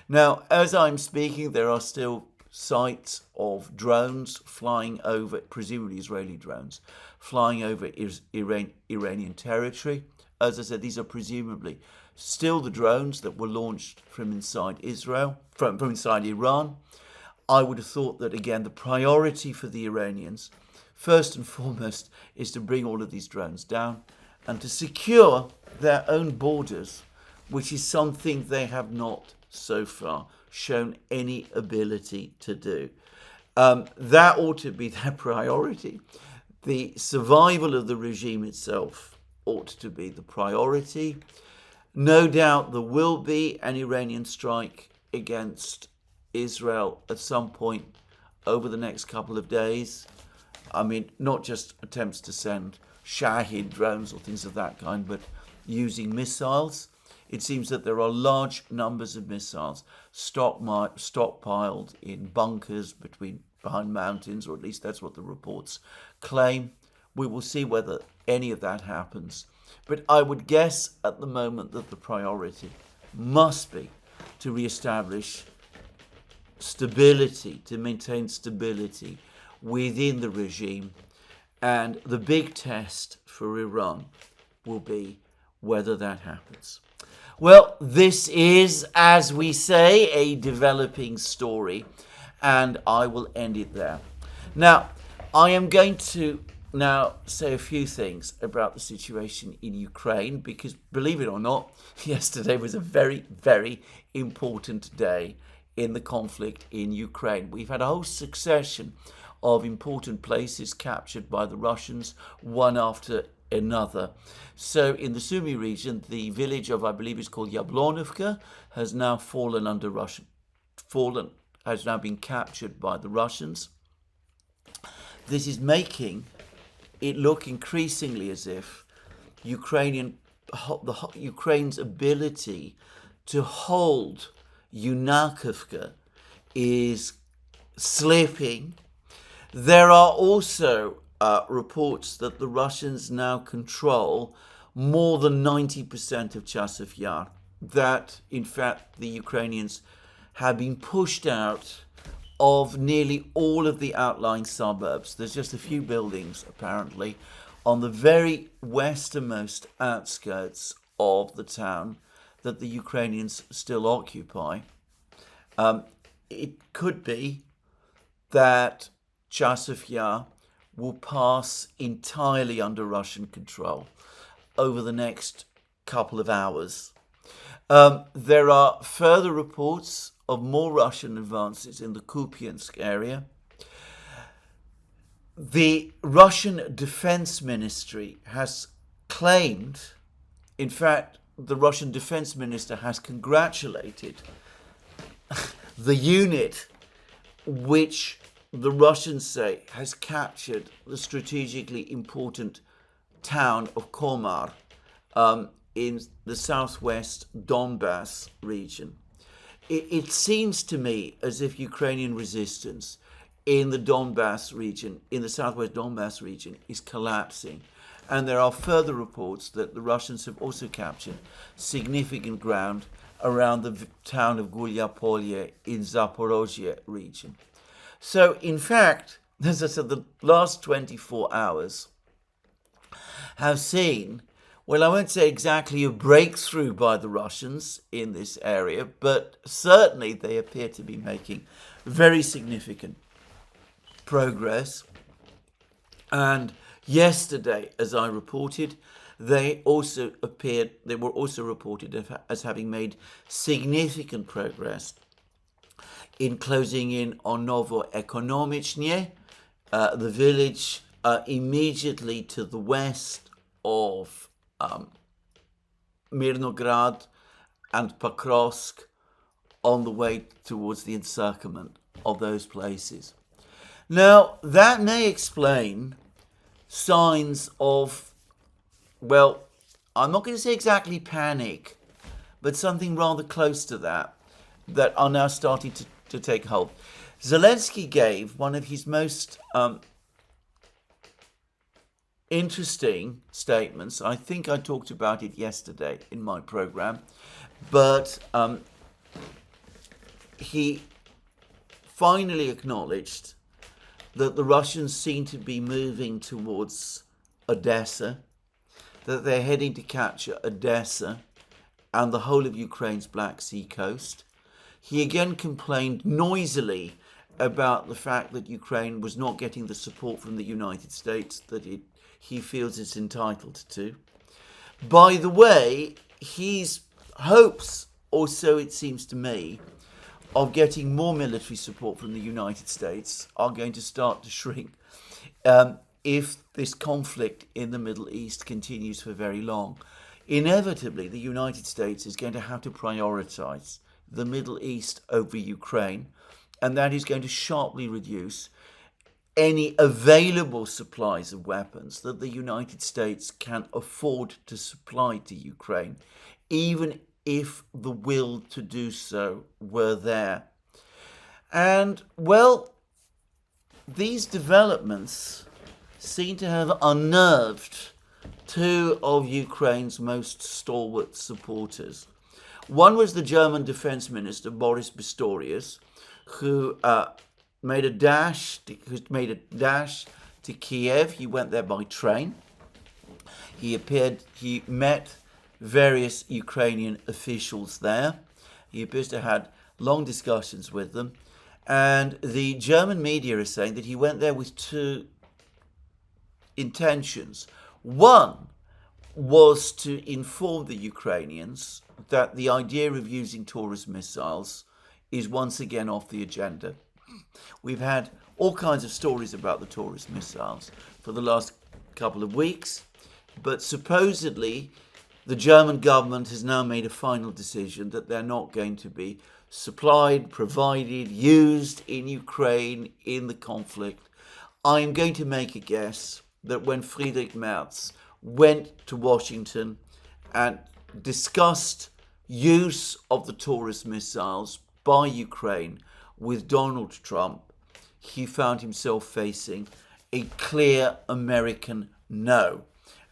Now, as I'm speaking, there are still sights of drones flying over, presumably Israeli drones, flying over Iranian territory. As I said, these are presumably still the drones that were launched from inside Israel, from inside Iran. I would have thought that, again, the priority for the Iranians, first and foremost, is to bring all of these drones down and to secure their own borders, which is something they have not so far shown any ability to do. That ought to be their priority. The survival of the regime itself ought to be the priority. No doubt there will be an Iranian strike against Israel at some point over the next couple of days. I mean, not just attempts to send Shahid drones or things of that kind, but using missiles. It seems that there are large numbers of missiles stockpiled in bunkers behind mountains, or at least that's what the reports claim. We will see whether any of that happens. But I would guess at the moment that the priority must be to re-establish stability, to maintain stability within the regime. And the big test for Iran will be whether that happens. Well, this is, as we say, a developing story, and I will end it there. Now, I am going to now say a few things about the situation in Ukraine, because believe it or not, yesterday was a very, very important day in the conflict in Ukraine. We've had a whole succession of important places captured by the Russians, one after another. So in the Sumy region, the village of, I believe it's called Yablonovka, has now has now been captured by the Russians. This is making it look increasingly as if Ukraine's ability to hold Yunakovka is slipping. There are also reports that the Russians now control more than 90% of Chasiv Yar, that in fact the Ukrainians have been pushed out of nearly all of the outlying suburbs. There's just a few buildings apparently on the very westernmost outskirts of the town that the Ukrainians still occupy. It could be that Chasiv Yar will pass entirely under Russian control over the next couple of hours. There are further reports of more Russian advances in the Kupiansk area. The Russian Defense Ministry has claimed, in fact, the Russian Defense Minister has congratulated the unit which the Russians say has captured the strategically important town of Komar in the southwest Donbass region. it seems to me as if Ukrainian resistance in the Donbass region, in the southwest Donbass region, is collapsing. And there are further reports that the Russians have also captured significant ground around the town of Gulyapolye in Zaporozhye region. So, in fact, as I said, the last 24 hours have seen, well, I won't say exactly a breakthrough by the Russians in this area, but certainly they appear to be making very significant progress. And yesterday, as I reported, they were also reported as having made significant progress in closing in on Novoekonomichnye, the village immediately to the west of Mirnograd and Pokrovsk, on the way towards the encirclement of those places. Now, that may explain signs of, well, I'm not going to say exactly panic, but something rather close to that are now starting to take hold. Zelensky gave one of his most interesting statements. I think I talked about it yesterday in my program, but he finally acknowledged that the Russians seem to be moving towards Odessa, that they're heading to capture Odessa and the whole of Ukraine's Black Sea coast. He again complained noisily about the fact that Ukraine was not getting the support from the United States that he feels it's entitled to. By the way, his hopes, or so it seems to me, of getting more military support from the United States are going to start to shrink if this conflict in the Middle East continues for very long. Inevitably, the United States is going to have to prioritize the Middle East over Ukraine, and that is going to sharply reduce any available supplies of weapons that the United States can afford to supply to Ukraine, even if the will to do so were there. And, well, these developments seem to have unnerved two of Ukraine's most stalwart supporters. One was the German Defense Minister, Boris Pistorius, who made a dash to Kiev. He went there by train. He met various Ukrainian officials there. He appears to have had long discussions with them. And the German media is saying that he went there with two intentions. One was to inform the Ukrainians that the idea of using Taurus missiles is once again off the agenda. We've had all kinds of stories about the Taurus missiles for the last couple of weeks, but supposedly the German government has now made a final decision that they're not going to be supplied, provided, used in Ukraine in the conflict. I'm going to make a guess that when Friedrich Merz went to Washington and discussed use of the Taurus missiles by Ukraine with Donald Trump, he found himself facing a clear American no.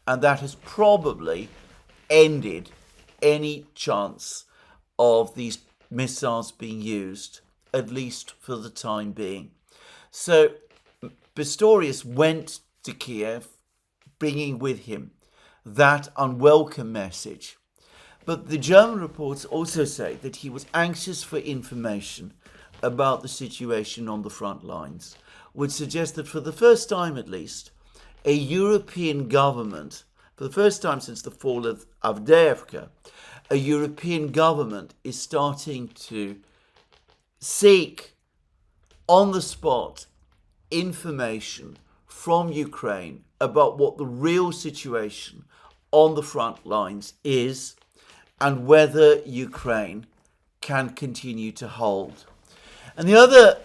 And that has probably ended any chance of these missiles being used, at least for the time being. So Pistorius went to Kiev, bringing with him that unwelcome message. But the German reports also say that he was anxious for information about the situation on the front lines, which suggests that for the first time at least, a European government, for the first time since the fall of Avdiivka, a European government is starting to seek on the spot information from Ukraine about what the real situation on the front lines is and whether Ukraine can continue to hold. And the other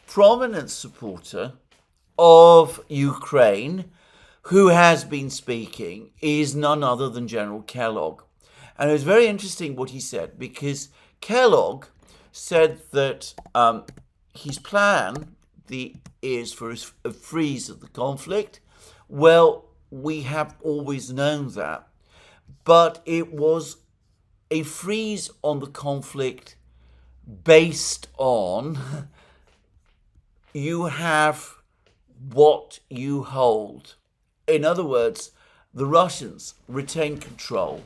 prominent supporter of Ukraine who has been speaking is none other than General Kellogg. And it was very interesting what he said, because Kellogg said that his plan is for a freeze of the conflict. Well, we have always known that, but it was a freeze on the conflict based on you have what you hold. In other words, the Russians retain control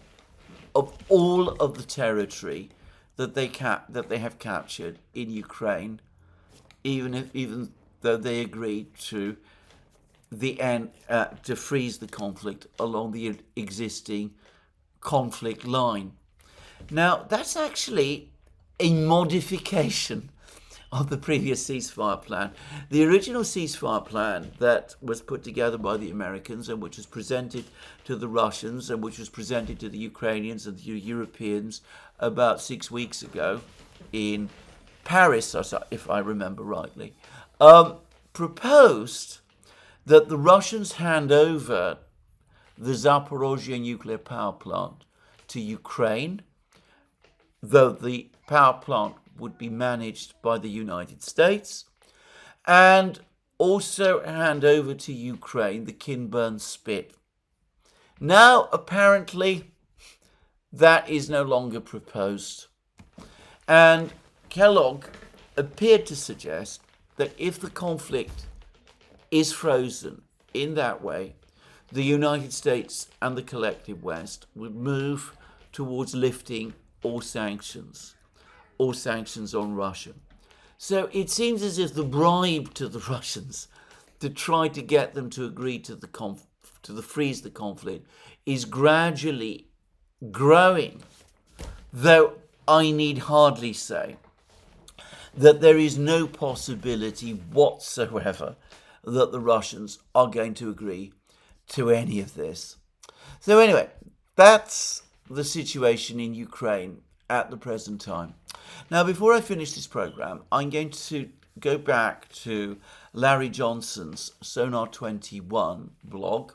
of all of the territory that they have captured in Ukraine, even though they agreed to the end to freeze the conflict along the existing conflict line. Now, that's actually a modification of the previous ceasefire plan. The original ceasefire plan that was put together by the Americans and which was presented to the Russians and which was presented to the Ukrainians and the Europeans about 6 weeks ago in Paris, if I remember rightly, proposed that the Russians hand over the Zaporozhye nuclear power plant to Ukraine, though the power plant would be managed by the United States, and also hand over to Ukraine the Kinburn spit. Now, apparently, that is no longer proposed. And Kellogg appeared to suggest that if the conflict is frozen in that way, the United States and the collective West would move towards lifting all sanctions on Russia. So it seems as if the bribe to the Russians to try to get them to agree to the freeze the conflict is gradually growing, though I need hardly say that there is no possibility whatsoever that the Russians are going to agree to any of this. So anyway, that's the situation in Ukraine at the present time. Now, before I finish this program, I'm going to go back to Larry Johnson's Sonar 21 blog,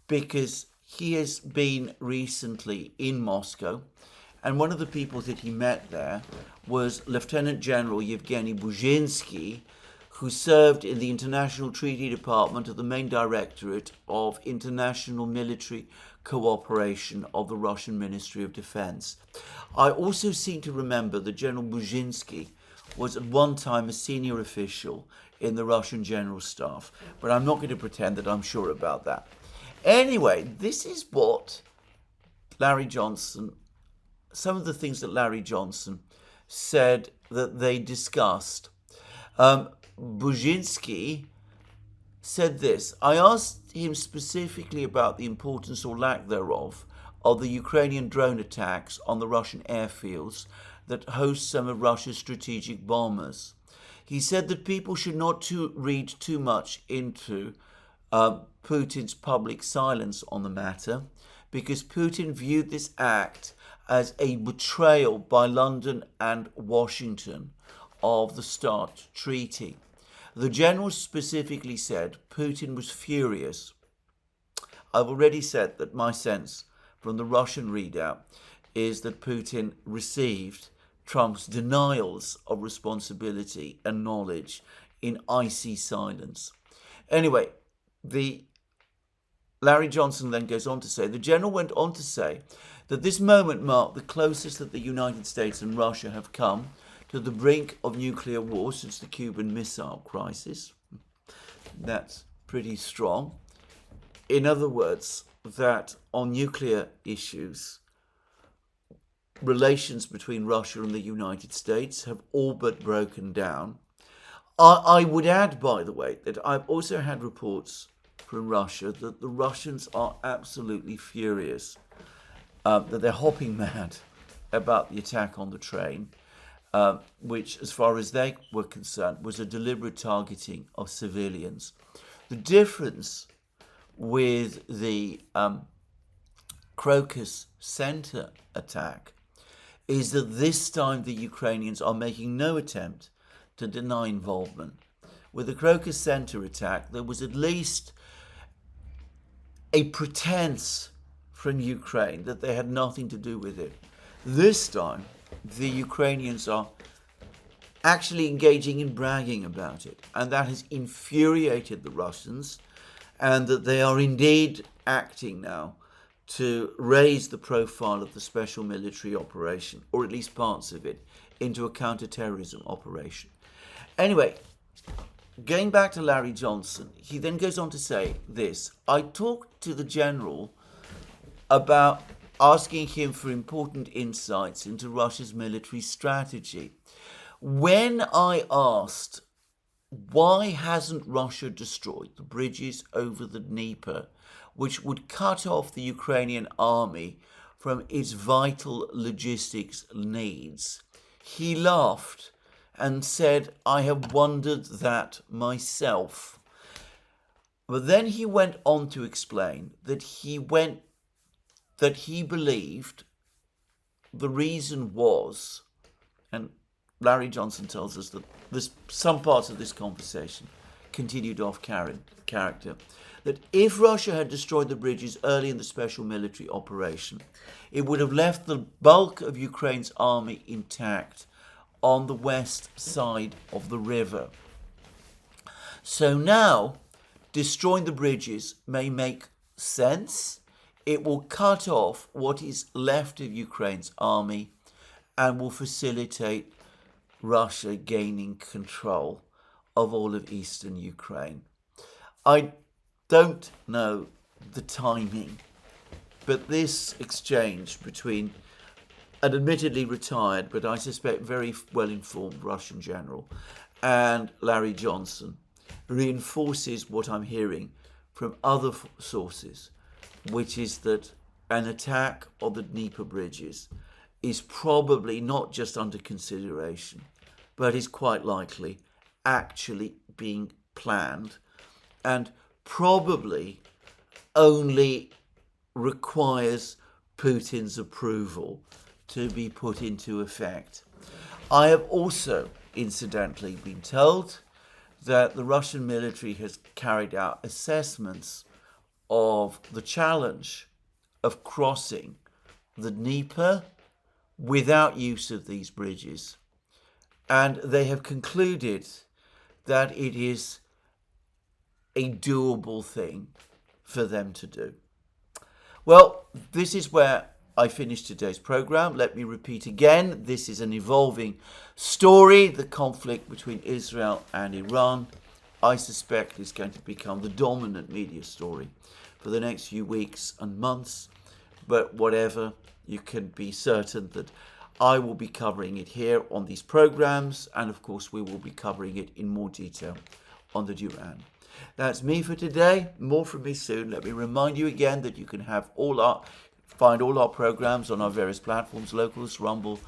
because he has been recently in Moscow, and one of the people that he met there was Lieutenant General Yevgeny Burzhinsky, who served in the International Treaty Department of the Main Directorate of International Military Cooperation of the Russian Ministry of Defense. I also seem to remember that General Burzhinsky was at one time a senior official in the Russian General Staff, but I'm not going to pretend that I'm sure about that. Anyway, this is what some of the things that Larry Johnson said that they discussed. Burzhinsky said this: I asked him specifically about the importance or lack thereof of the Ukrainian drone attacks on the Russian airfields that host some of Russia's strategic bombers. He said that people should not read too much into Putin's public silence on the matter, because Putin viewed this act as a betrayal by London and Washington of the START treaty. The general specifically said Putin was furious. I've already said that my sense from the Russian readout is that Putin received Trump's denials of responsibility and knowledge in icy silence. Anyway, Larry Johnson then goes on to say, the general went on to say that this moment marked the closest that the United States and Russia have come to the brink of nuclear war since the Cuban Missile Crisis. That's pretty strong. In other words, that on nuclear issues, relations between Russia and the United States have all but broken down. I would add, by the way, that I've also had reports from Russia that the Russians are absolutely furious, that they're hopping mad about the attack on the train, which, as far as they were concerned, was a deliberate targeting of civilians. The difference with the Crocus Center attack is that this time the Ukrainians are making no attempt to deny involvement. With the Crocus Center attack, there was at least a pretense from Ukraine that they had nothing to do with it. This time, the Ukrainians are actually engaging in bragging about it. And that has infuriated the Russians, and that they are indeed acting now to raise the profile of the special military operation, or at least parts of it, into a counter-terrorism operation. Anyway, going back to Larry Johnson, he then goes on to say this: I talked to the general about asking him for important insights into Russia's military strategy. When I asked, why hasn't Russia destroyed the bridges over the Dnieper, which would cut off the Ukrainian army from its vital logistics needs, he laughed and said, I have wondered that myself. But then he went on to explain that he believed the reason was, and Larry Johnson tells us that some parts of this conversation continued off character, that if Russia had destroyed the bridges early in the special military operation, it would have left the bulk of Ukraine's army intact on the west side of the river. So now, destroying the bridges may make sense. It will cut off what is left of Ukraine's army and will facilitate Russia gaining control of all of eastern Ukraine. I don't know the timing, but this exchange between an admittedly retired, but I suspect very well-informed Russian general and Larry Johnson reinforces what I'm hearing from other sources, which is that an attack on the Dnieper bridges is probably not just under consideration, but is quite likely actually being planned, and probably only requires Putin's approval to be put into effect. I have also, incidentally, been told that the Russian military has carried out assessments of the challenge of crossing the Dnieper without use of these bridges. And they have concluded that it is a doable thing for them to do. Well, this is where I finish today's program. Let me repeat again, this is an evolving story. The conflict between Israel and Iran, I suspect, is going to become the dominant media story for the next few weeks and months. But whatever, you can be certain that I will be covering it here on these programs, and of course we will be covering it in more detail on the Duran. That's me for today. More from me soon. Let me remind you again that you can have find all our programs on our various platforms: Locals, Rumble,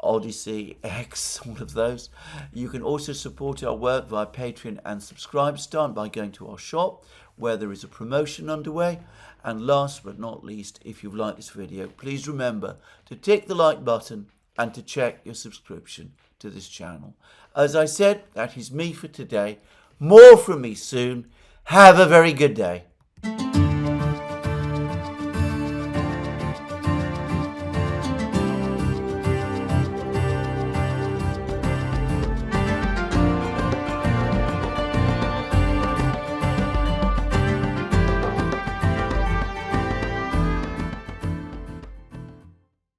Odyssey, X, all of those. You can also support our work via Patreon and Subscribestar by going to our shop, where there is a promotion underway. And last but not least, if you've liked this video, please remember to tick the like button and to check your subscription to this channel. As I said, that is me for today. More from me soon. Have a very good day.